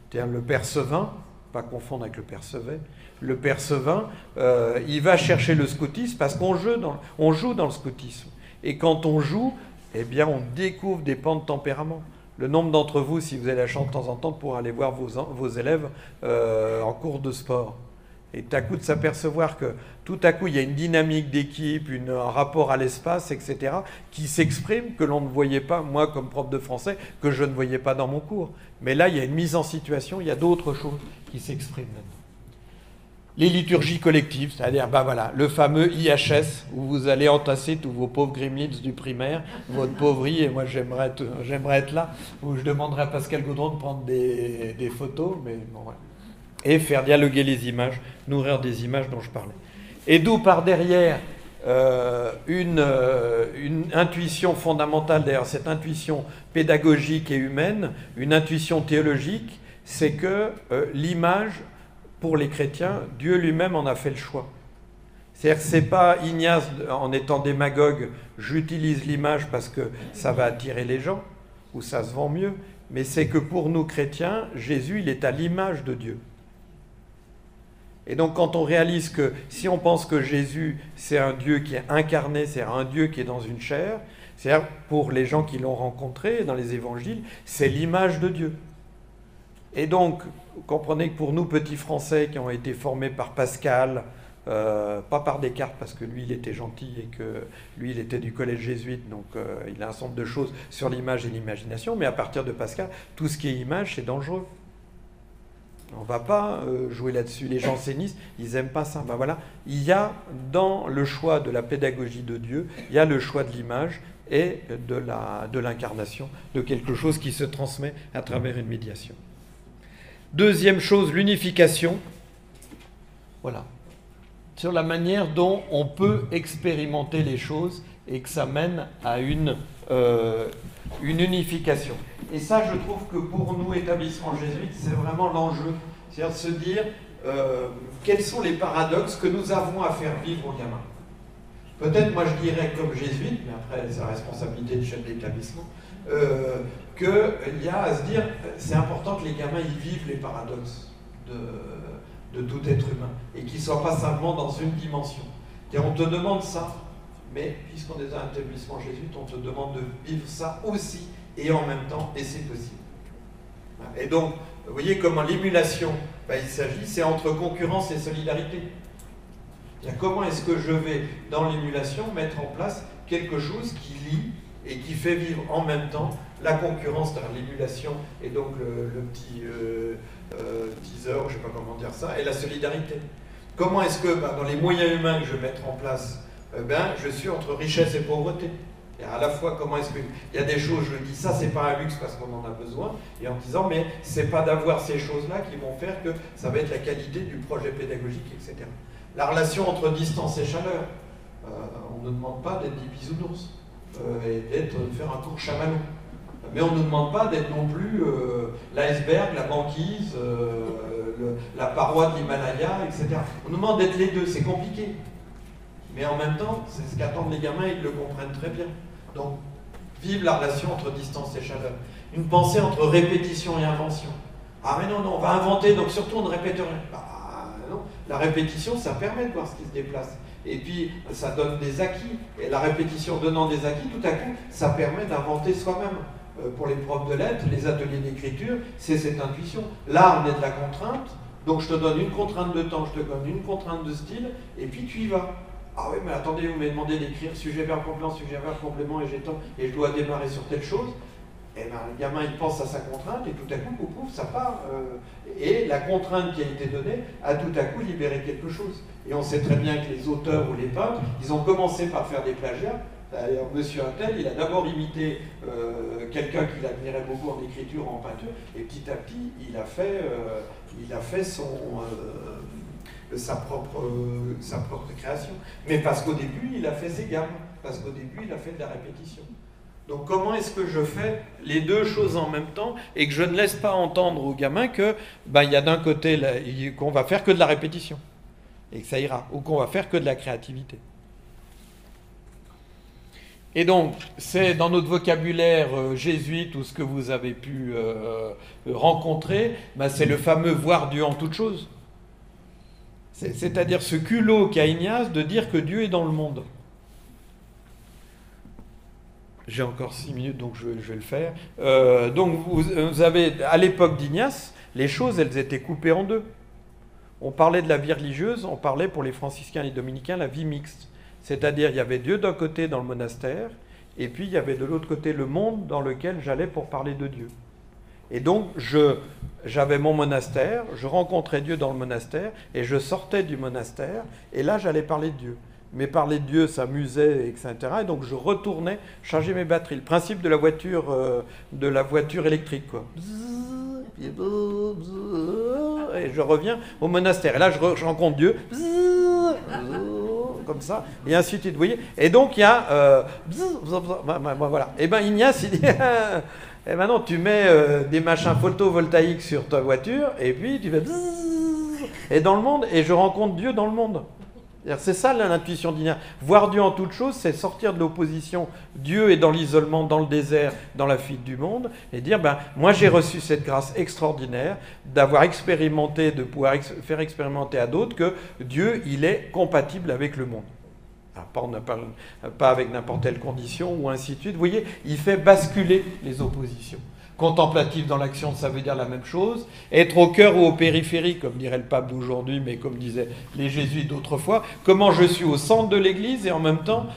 C'est-à-dire le père Sevin, pas confondre avec le père Sevet, le père Sevin, il va chercher le scoutisme parce qu'on joue dans le scoutisme. Et quand on joue, eh bien, on découvre des pans de tempérament. Le nombre d'entre vous, si vous avez la chance de temps en temps, pour aller voir vos élèves en cours de sport. Et tout à coup de s'apercevoir que tout à coup, il y a une dynamique d'équipe, un rapport à l'espace, etc., qui s'exprime, que l'on ne voyait pas, moi comme prof de français, que je ne voyais pas dans mon cours. Mais là, il y a une mise en situation, il y a d'autres choses qui s'expriment maintenant. Les liturgies collectives, c'est-à-dire ben voilà, le fameux IHS, où vous allez entasser tous vos pauvres gremlins du primaire, votre pauvrerie, et moi j'aimerais être là, où je demanderais à Pascal Gaudron de prendre des photos, mais bon voilà. Et faire dialoguer les images, nourrir des images dont je parlais. Et d'où par derrière une intuition fondamentale, d'ailleurs cette intuition pédagogique et humaine, une intuition théologique, c'est que l'image, pour les chrétiens, Dieu lui-même en a fait le choix. C'est-à-dire que ce n'est pas Ignace, en étant démagogue, j'utilise l'image parce que ça va attirer les gens, ou ça se vend mieux, mais c'est que pour nous chrétiens, Jésus, il est à l'image de Dieu. Et donc quand on réalise que si on pense que Jésus, c'est un Dieu qui est incarné, c'est un Dieu qui est dans une chair, c'est-à-dire pour les gens qui l'ont rencontré dans les évangiles, c'est l'image de Dieu. Et donc, vous comprenez que pour nous, petits Français qui ont été formés par Pascal, pas par Descartes, parce que lui, il était gentil et que lui, il était du collège jésuite, donc il a un certain nombre de choses sur l'image et l'imagination, mais à partir de Pascal, tout ce qui est image, c'est dangereux. On ne va pas jouer là-dessus. Les jansénistes, ils n'aiment pas ça. Ben voilà. Il y a dans le choix de la pédagogie de Dieu, il y a le choix de l'image et de l'incarnation, de quelque chose qui se transmet à travers une médiation. Deuxième chose, l'unification. Voilà. Sur la manière dont on peut expérimenter les choses et que ça mène à une unification. Et ça, je trouve que pour nous, établissements jésuites, c'est vraiment l'enjeu. C'est-à-dire de se dire quels sont les paradoxes que nous avons à faire vivre aux gamins. Peut-être, moi, je dirais comme jésuite, mais après, c'est la responsabilité du chef d'établissement, qu'il y a à se dire, c'est important que les gamins y vivent les paradoxes de tout être humain, et qu'ils ne soient pas simplement dans une dimension. Et on te demande ça, mais puisqu'on est un établissement jésuite, on te demande de vivre ça aussi, et en même temps, et c'est possible. Et donc, vous voyez comment l'émulation, ben, il s'agit, c'est entre concurrence et solidarité. Comment est-ce que je vais, dans l'émulation, mettre en place quelque chose qui lie et qui fait vivre en même temps la concurrence, l'émulation, et donc le petit teaser, je ne sais pas comment dire ça, et la solidarité. Comment est-ce que, dans les moyens humains que je vais mettre en place, je suis entre richesse et pauvreté. Et à la fois, comment est-ce qu'il y a des choses, je dis ça, c'est pas un luxe parce qu'on en a besoin, et en disant, mais c'est pas d'avoir ces choses-là qui vont faire que ça va être la qualité du projet pédagogique, etc. La relation entre distance et chaleur. On ne demande pas d'être des bisounours et de faire un cours chamallow. Mais on ne nous demande pas d'être non plus l'iceberg, la banquise, la paroi de l'Himalaya, etc. On nous demande d'être les deux, c'est compliqué. Mais en même temps, c'est ce qu'attendent les gamins, ils le comprennent très bien. Donc, vive la relation entre distance et chaleur. Une pensée entre répétition et invention. Ah mais non, on va inventer, donc surtout on ne répète rien. Non, la répétition, ça permet de voir ce qui se déplace. Et puis, ça donne des acquis. Et la répétition donnant des acquis, tout à coup, ça permet d'inventer soi-même. Pour les profs de lettres, les ateliers d'écriture, c'est cette intuition. Là, on est de la contrainte, donc je te donne une contrainte de temps, je te donne une contrainte de style, et puis tu y vas. Ah oui, mais attendez, vous m'avez demandé d'écrire sujet, verbe, complément, sujet, verbe, complément, et j'ai temps, et je dois démarrer sur telle chose. Eh bien, le gamin, il pense à sa contrainte, et tout à coup, pouf, ça part. Et la contrainte qui a été donnée a tout à coup libéré quelque chose. Et on sait très bien que les auteurs ou les peintres, ils ont commencé par faire des plagiats. D'ailleurs, Monsieur Intel, il a d'abord imité quelqu'un qu'il admirait beaucoup en écriture, en peinture, et petit à petit, il a fait sa propre création. Mais parce qu'au début, il a fait ses gammes, parce qu'au début, il a fait de la répétition. Donc comment est-ce que je fais les deux choses en même temps et que je ne laisse pas entendre aux gamins que il y a d'un côté qu'on va faire que de la répétition et que ça ira, ou qu'on va faire que de la créativité. Et donc, c'est dans notre vocabulaire jésuite ou ce que vous avez pu rencontrer, c'est le fameux « voir Dieu en toute chose ». C'est-à-dire ce culot qu'a Ignace de dire que Dieu est dans le monde. J'ai encore 6 minutes, donc je vais le faire. Donc, vous avez, à l'époque d'Ignace, les choses, elles étaient coupées en deux. On parlait de la vie religieuse, on parlait pour les franciscains et les dominicains la vie mixte. C'est-à-dire, il y avait Dieu d'un côté dans le monastère, et puis il y avait de l'autre côté le monde dans lequel j'allais pour parler de Dieu. Et donc, j'avais mon monastère, je rencontrais Dieu dans le monastère, et je sortais du monastère, et là, j'allais parler de Dieu. Mais parler de Dieu, ça m'usait, etc. Et donc, je retournais charger mes batteries. Le principe de la voiture électrique, quoi. Et je reviens au monastère. Et là, je rencontre Dieu. Comme ça, et ainsi de suite, vous voyez. Et donc, il y a... voilà. Et bien, Ignace, il dit... Et maintenant, tu mets des machins photovoltaïques sur ta voiture, et puis tu fais... Et dans le monde, et je rencontre Dieu dans le monde. C'est ça l'intuition d'Ignace. Voir Dieu en toute chose, c'est sortir de l'opposition. Dieu est dans l'isolement, dans le désert, dans la fuite du monde, et dire, moi j'ai reçu cette grâce extraordinaire d'avoir expérimenté, de pouvoir faire expérimenter à d'autres que Dieu, il est compatible avec le monde. Alors, pas avec n'importe quelle condition, ou ainsi de suite. Vous voyez, il fait basculer les oppositions. Contemplatif dans l'action, ça veut dire la même chose. Être au cœur ou aux périphéries, comme dirait le pape d'aujourd'hui, mais comme disaient les jésuites d'autrefois. Comment je suis au centre de l'Église et en même temps,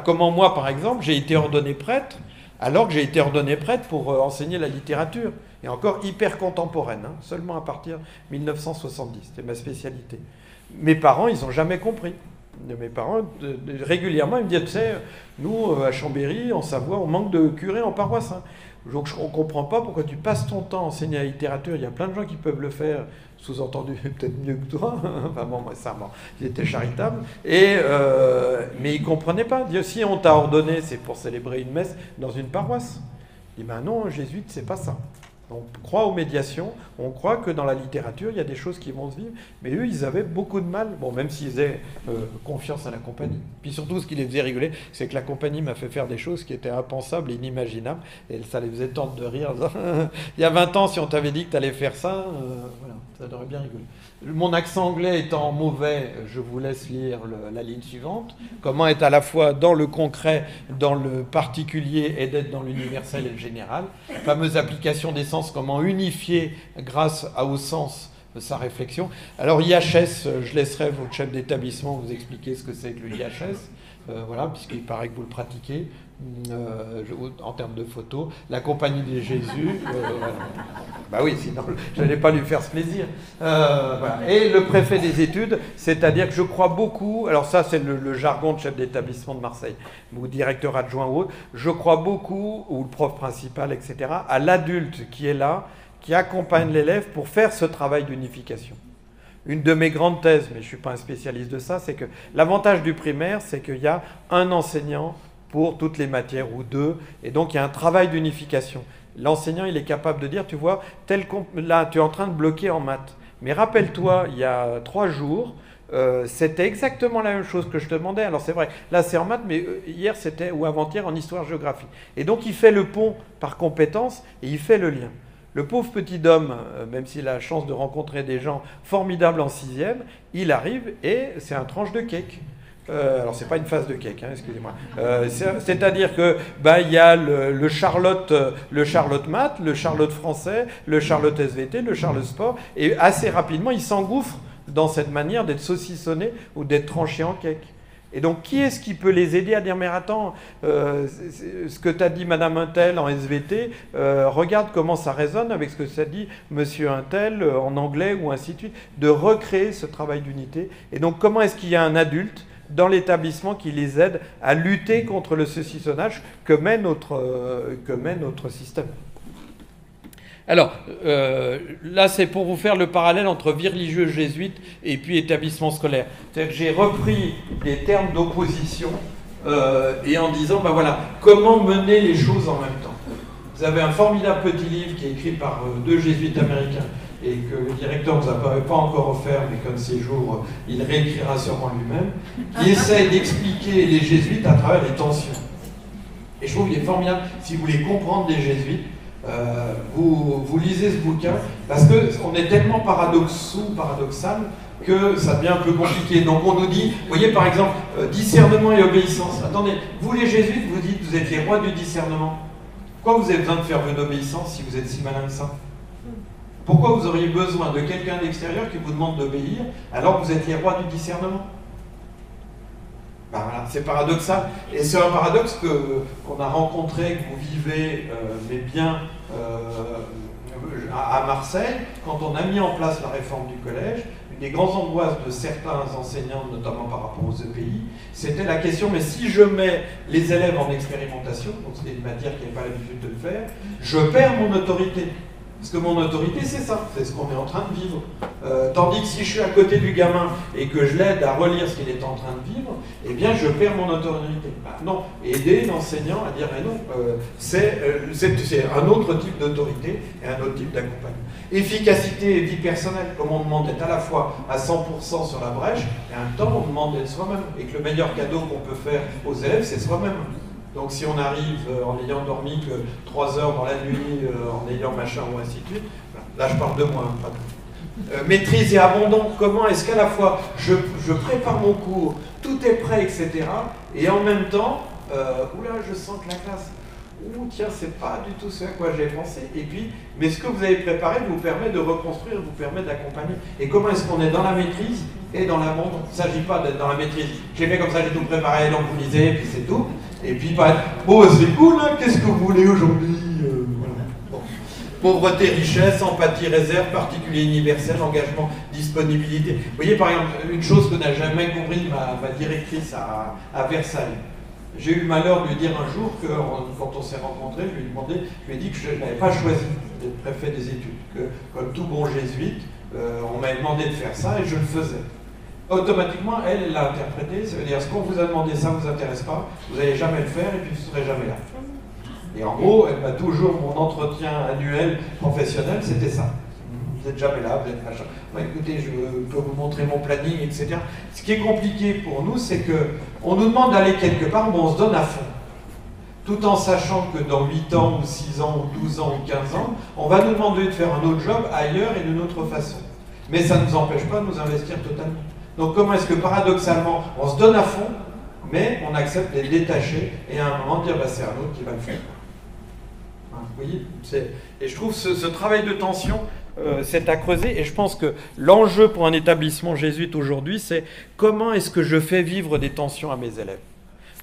comment moi, par exemple, j'ai été ordonné prêtre, alors que j'ai été ordonné prêtre pour enseigner la littérature. Et encore hyper contemporaine, seulement à partir de 1970. C'était ma spécialité. Mes parents, ils n'ont jamais compris. Mes parents, régulièrement, ils me disaient, tu sais, nous, à Chambéry, en Savoie, on manque de curés en paroisse. Donc on ne comprend pas pourquoi tu passes ton temps à enseigner la littérature. Il y a plein de gens qui peuvent le faire, sous-entendu peut-être mieux que toi. Enfin bon, moi, ça, ils étaient charitables. Mais ils ne comprenaient pas. Si on t'a ordonné, c'est pour célébrer une messe dans une paroisse. Je dis, non, jésuite, c'est pas ça. On croit aux médiations, on croit que dans la littérature, il y a des choses qui vont se vivre, mais eux, ils avaient beaucoup de mal, même s'ils faisaient confiance à la compagnie. Puis surtout, ce qui les faisait rigoler, c'est que la compagnie m'a fait faire des choses qui étaient impensables et inimaginables, et ça les faisait tendre de rire. Il y a 20 ans, si on t'avait dit que tu allais faire ça, voilà, ça aurait bien rigolé. Mon accent anglais étant mauvais, je vous laisse lire la ligne suivante. Comment être à la fois dans le concret, dans le particulier et d'être dans l'universel et le général. Fameuse application des sens, comment unifier grâce au sens sa réflexion. Alors IHS, je laisserai votre chef d'établissement vous expliquer ce que c'est que le IHS, puisqu'il paraît que vous le pratiquez. en termes de photos, la Compagnie de Jésus. Voilà. Bah oui, sinon je n'allais pas lui faire ce plaisir. Voilà. Et le préfet des études, c'est-à-dire que je crois beaucoup, alors ça c'est le jargon de chef d'établissement de Marseille, ou directeur adjoint ou autre, je crois beaucoup, ou le prof principal, etc., à l'adulte qui est là, qui accompagne l'élève pour faire ce travail d'unification. Une de mes grandes thèses, mais je ne suis pas un spécialiste de ça, c'est que l'avantage du primaire, c'est qu'il y a un enseignant pour toutes les matières, ou deux, et donc il y a un travail d'unification. L'enseignant, il est capable de dire, tu vois, là, tu es en train de bloquer en maths. Mais rappelle-toi, il y a 3 jours, c'était exactement la même chose que je te demandais. Alors c'est vrai, là c'est en maths, mais hier c'était, ou avant-hier, en histoire-géographie. Et donc il fait le pont par compétence, et il fait le lien. Le pauvre petit homme, même s'il a la chance de rencontrer des gens formidables en 6e, il arrive et c'est un tranche de cake. Alors c'est pas une phase de cake, hein, excusez-moi. C'est-à-dire que il y a le Charlotte maths, le Charlotte français, le Charlotte SVT, le Charlotte sport, et assez rapidement il s'engouffre dans cette manière d'être saucissonné ou d'être tranché en cake. Et donc, qui est-ce qui peut les aider à dire, mais attends, ce que t'as dit Madame Untel en SVT, regarde comment ça résonne avec ce que ça dit Monsieur Untel en anglais ou ainsi de suite, de recréer ce travail d'unité. Et donc, comment est-ce qu'il y a un adulte dans l'établissement qui les aide à lutter contre le saucissonnage que mène notre système. Alors, là, c'est pour vous faire le parallèle entre vie religieuse jésuite et puis établissement scolaire. C'est-à-dire que j'ai repris des termes d'opposition et en disant, voilà, comment mener les choses en même temps. Vous avez un formidable petit livre qui est écrit par 2 jésuites américains et que le directeur ne nous avait pas encore offert, mais comme ces jours, il réécrira sûrement lui-même, qui essaye d'expliquer les jésuites à travers les tensions. Et je trouve qu'il est formidable, si vous voulez comprendre les jésuites, vous lisez ce bouquin, parce qu'on est tellement paradoxal, que ça devient un peu compliqué. Donc on nous dit, vous voyez par exemple, discernement et obéissance. Attendez, vous les jésuites, vous dites, vous êtes les rois du discernement. Pourquoi vous avez besoin de faire vœu d'obéissance si vous êtes si malin que ça? Pourquoi vous auriez besoin de quelqu'un d'extérieur qui vous demande d'obéir alors que vous êtes les rois du discernement? Voilà, c'est paradoxal. Et c'est un paradoxe qu'on a rencontré, que vous vivez, mais bien à Marseille, quand on a mis en place la réforme du collège. Une des grandes angoisses de certains enseignants, notamment par rapport aux EPI, c'était la question, mais si je mets les élèves en expérimentation, donc c'était une matière qui n'avait pas l'habitude de le faire, je perds mon autorité. Parce que mon autorité, c'est ça, c'est ce qu'on est en train de vivre. Tandis que si je suis à côté du gamin et que je l'aide à relire ce qu'il est en train de vivre, eh bien je perds mon autorité. Non, aider l'enseignant à dire, mais non, c'est un autre type d'autorité et un autre type d'accompagnement. Efficacité et vie personnelle, comme on demande d'être à la fois à 100% sur la brèche, et en même temps on demande d'être soi-même. Et que le meilleur cadeau qu'on peut faire aux élèves, c'est soi-même. Donc si on arrive en ayant dormi que 3 heures dans la nuit, en ayant machin ou ainsi de suite, là je parle de moi, hein, pas de... maîtrise et abondant, comment est-ce qu'à la fois je prépare mon cours, tout est prêt, etc. Et en même temps, oula, je sens que la classe, tiens, c'est pas du tout ce à quoi j'ai pensé. Et puis, mais ce que vous avez préparé vous permet de reconstruire, vous permet d'accompagner. Et comment est-ce qu'on est dans la maîtrise et dans l'abondant? Il ne s'agit pas d'être dans la maîtrise. J'ai fait comme ça, j'ai tout préparé, donc vous lisez, et puis c'est tout. Et puis, c'est cool, hein, qu'est-ce que vous voulez aujourd'hui? Voilà. Bon. Pauvreté, richesse, empathie, réserve, particulier universel, engagement, disponibilité. Vous voyez, par exemple, une chose que n'a jamais compris ma directrice à Versailles. J'ai eu le malheur de lui dire un jour que, quand on s'est rencontrés, je lui ai dit que je n'avais pas choisi d'être préfet des études, que, comme tout bon jésuite, on m'avait demandé de faire ça et je le faisais. Automatiquement, elle l'a interprété, ça veut dire, ce qu'on vous a demandé, ça ne vous intéresse pas, vous n'allez jamais le faire et puis vous ne serez jamais là. Et en gros, elle m'a toujours, mon entretien annuel professionnel, c'était ça. Vous n'êtes jamais là, vous êtes machin. Bon, écoutez, je peux vous montrer mon planning, etc. Ce qui est compliqué pour nous, c'est qu'on nous demande d'aller quelque part, mais on se donne à fond. Tout en sachant que dans 8 ans, ou 6 ans, ou 12 ans, ou 15 ans, on va nous demander de faire un autre job ailleurs et d'une autre façon. Mais ça ne nous empêche pas de nous investir totalement. Donc comment est-ce que paradoxalement, on se donne à fond, mais on accepte d'être détaché et à un moment dire, c'est un autre qui va le faire. Vous voyez, et je trouve ce travail de tension, c'est à creuser, et je pense que l'enjeu pour un établissement jésuite aujourd'hui, c'est comment est-ce que je fais vivre des tensions à mes élèves.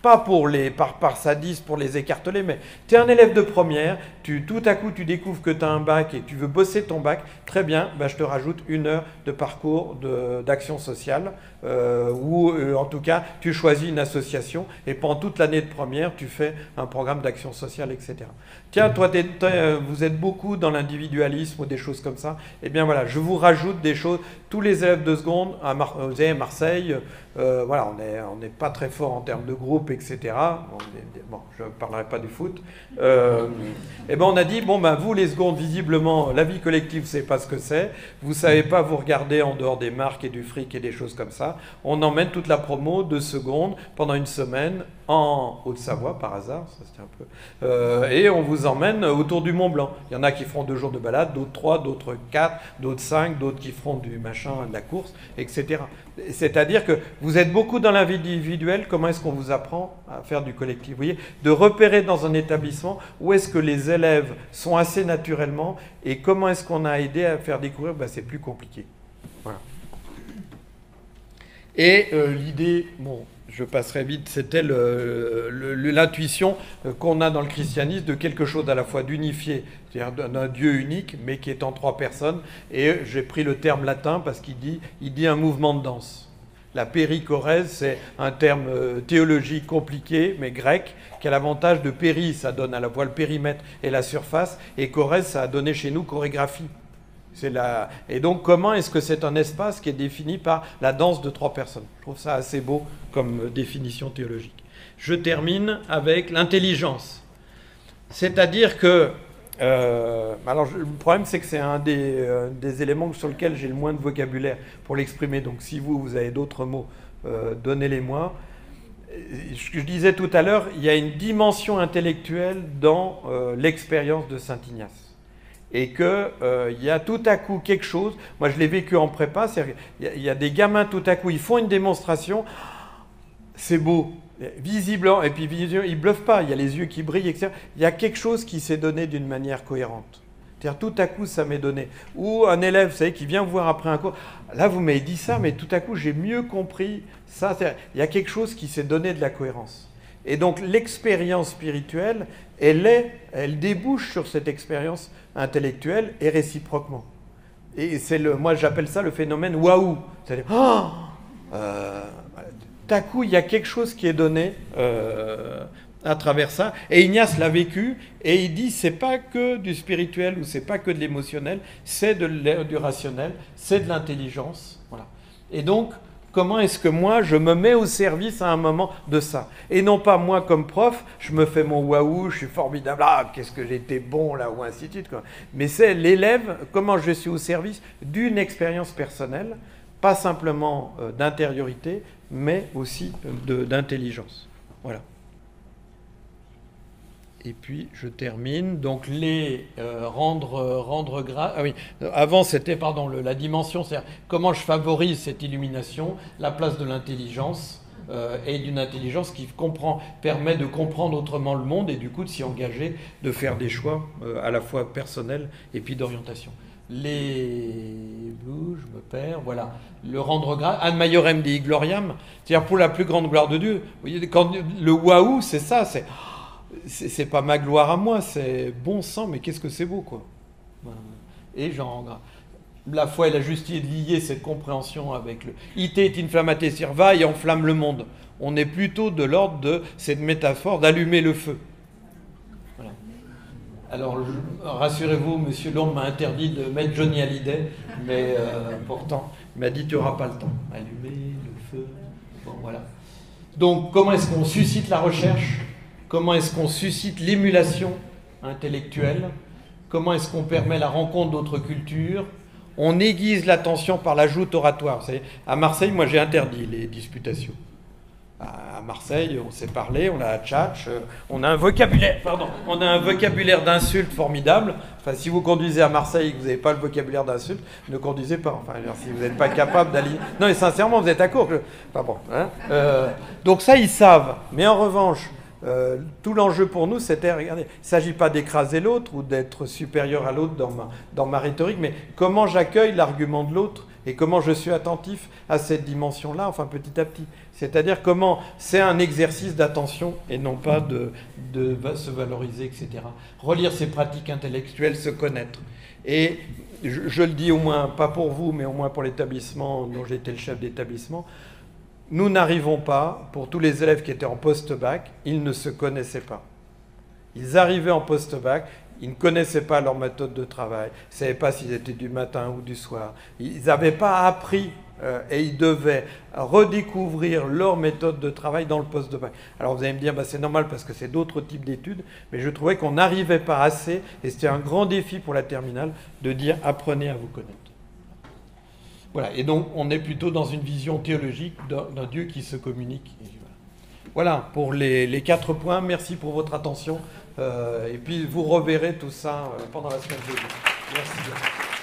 pas pour les, par sadisme, pour les écarteler, mais tu es un élève de première, tout à coup tu découvres que tu as un bac et tu veux bosser ton bac, très bien, ben, je te rajoute 1 heure de parcours d'action sociale, ou en tout cas tu choisis une association et pendant toute l'année de première tu fais un programme d'action sociale, etc. Tiens, toi vous êtes beaucoup dans l'individualisme ou des choses comme ça, eh bien voilà, je vous rajoute des choses, tous les élèves de seconde, vous avez Marseille, voilà, on n'est pas très fort en termes de groupe, etc. Bon, je ne parlerai pas du foot. Et ben on a dit, bon, ben vous les secondes, visiblement, la vie collective, vous ne savez pas ce que c'est. Vous ne savez pas vous regarder en dehors des marques et du fric et des choses comme ça. On emmène toute la promo de seconde pendant une semaine en Haute-Savoie, par hasard. Ça, c'était un peu, et on vous emmène autour du Mont Blanc. Il y en a qui feront 2 jours de balade, d'autres 3, d'autres 4, d'autres 5, d'autres qui feront du machin, de la course, etc. C'est-à-dire que vous êtes beaucoup dans l'individuel. Comment est-ce qu'on vous apprend à faire du collectif? Vous voyez, de repérer dans un établissement où est-ce que les élèves sont assez naturellement et comment est-ce qu'on a aidé à faire découvrir, ben, c'est plus compliqué. Voilà. Et l'idée, bon, je passerai vite, c'était l'intuition qu'on a dans le christianisme de quelque chose à la fois d'unifié, c'est-à-dire d'un Dieu unique, mais qui est en 3 personnes. Et j'ai pris le terme latin parce qu'il dit un mouvement de danse. La périchorèse, c'est un terme théologique compliqué, mais grec, qui a l'avantage de péri, ça donne à la fois le périmètre et la surface, et chorèse, ça a donné chez nous chorégraphie. Et donc, comment est-ce que c'est un espace qui est défini par la danse de 3 personnes? Je trouve ça assez beau comme définition théologique. Je termine avec l'intelligence. C'est-à-dire que... alors, le problème, c'est que c'est un des éléments sur lesquels j'ai le moins de vocabulaire pour l'exprimer. Donc, si vous avez d'autres mots, donnez-les-moi. Je disais tout à l'heure, il y a une dimension intellectuelle dans l'expérience de Saint Ignace. Et qu'il y a tout à coup quelque chose, moi je l'ai vécu en prépa, il y a des gamins tout à coup, ils font une démonstration, c'est beau, visiblement, et puis visiblement, ils ne bluffent pas, il y a les yeux qui brillent, etc. Il y a quelque chose qui s'est donné d'une manière cohérente. C'est-à-dire tout à coup ça m'est donné. Ou un élève, vous savez, qui vient voir après un cours, là vous m'avez dit ça, mais tout à coup j'ai mieux compris ça. Il y a quelque chose qui s'est donné de la cohérence. Et donc l'expérience spirituelle, elle débouche sur cette expérience intellectuelle et réciproquement. Et moi j'appelle ça le phénomène waouh. C'est-à-dire, tout à coup il y a quelque chose qui est donné à travers ça. Et Ignace l'a vécu et il dit c'est pas que du spirituel ou c'est pas que de l'émotionnel, c'est du rationnel, c'est de l'intelligence. Voilà. Et donc comment est-ce que moi, je me mets au service à un moment de ça? Et non pas moi comme prof, je me fais mon waouh, je suis formidable, ah, qu'est-ce que j'étais bon là, ou ainsi de suite, quoi. Mais c'est l'élève, comment je suis au service d'une expérience personnelle, pas simplement d'intériorité, mais aussi d'intelligence. Voilà. Et puis, je termine. Donc, rendre grâce... Ah oui, avant, c'était, pardon, la dimension, c'est-à-dire comment je favorise cette illumination, la place de l'intelligence, et d'une intelligence qui permet de comprendre autrement le monde et du coup de s'y engager, de faire des choix à la fois personnels et puis d'orientation. Je me perds, voilà. Le rendre grâce, ad maiorem Dei gloriam, c'est-à-dire pour la plus grande gloire de Dieu. Vous voyez, quand le waouh, c'est ça, c'est pas ma gloire à moi, c'est bon sang, mais qu'est-ce que c'est beau, quoi. Et la foi et la justice liées cette compréhension avec le ite et inflammate serva et enflamme le monde. On est plutôt de l'ordre de cette métaphore d'allumer le feu. Voilà. Alors, rassurez-vous, Monsieur Long m'a interdit de mettre Johnny Hallyday, mais pourtant, il m'a dit tu n'auras pas le temps. Allumer le feu. Bon, voilà. Donc, comment est-ce qu'on suscite la recherche? Comment est-ce qu'on suscite l'émulation intellectuelle? Comment est-ce qu'on permet la rencontre d'autres cultures? On aiguise l'attention par la joute oratoire. Vous savez, à Marseille, moi j'ai interdit les disputations. À Marseille, on s'est parlé, on a tchatch, on a un vocabulaire, d'insultes formidable. Enfin, si vous conduisez à Marseille et que vous n'avez pas le vocabulaire d'insultes, ne conduisez pas. Enfin, si vous n'êtes pas capable d'aller... Non, mais sincèrement, vous êtes à court. Enfin bon, hein. Donc ça, ils savent. Mais en revanche, tout l'enjeu pour nous, c'était, regardez, il ne s'agit pas d'écraser l'autre ou d'être supérieur à l'autre dans ma rhétorique, mais comment j'accueille l'argument de l'autre Et comment je suis attentif à cette dimension-là, enfin petit à petit. C'est-à-dire comment c'est un exercice d'attention et non pas de se valoriser, etc. Relire ses pratiques intellectuelles, se connaître. Et je le dis au moins, pas pour vous, mais au moins pour l'établissement dont j'étais le chef d'établissement, nous n'arrivons pas, pour tous les élèves qui étaient en post-bac, ils ne se connaissaient pas. Ils arrivaient en post-bac, ils ne connaissaient pas leur méthode de travail, ils ne savaient pas s'ils étaient du matin ou du soir. Ils n'avaient pas appris et ils devaient redécouvrir leur méthode de travail dans le post-bac. Alors vous allez me dire, bah, c'est normal parce que c'est d'autres types d'études, mais je trouvais qu'on n'arrivait pas assez, et c'était un grand défi pour la terminale de dire apprenez à vous connaître. Voilà, et donc on est plutôt dans une vision théologique d'un Dieu qui se communique. Voilà pour les 4 points. Merci pour votre attention. Et puis vous reverrez tout ça pendant la semaine de Dieu. Merci bien.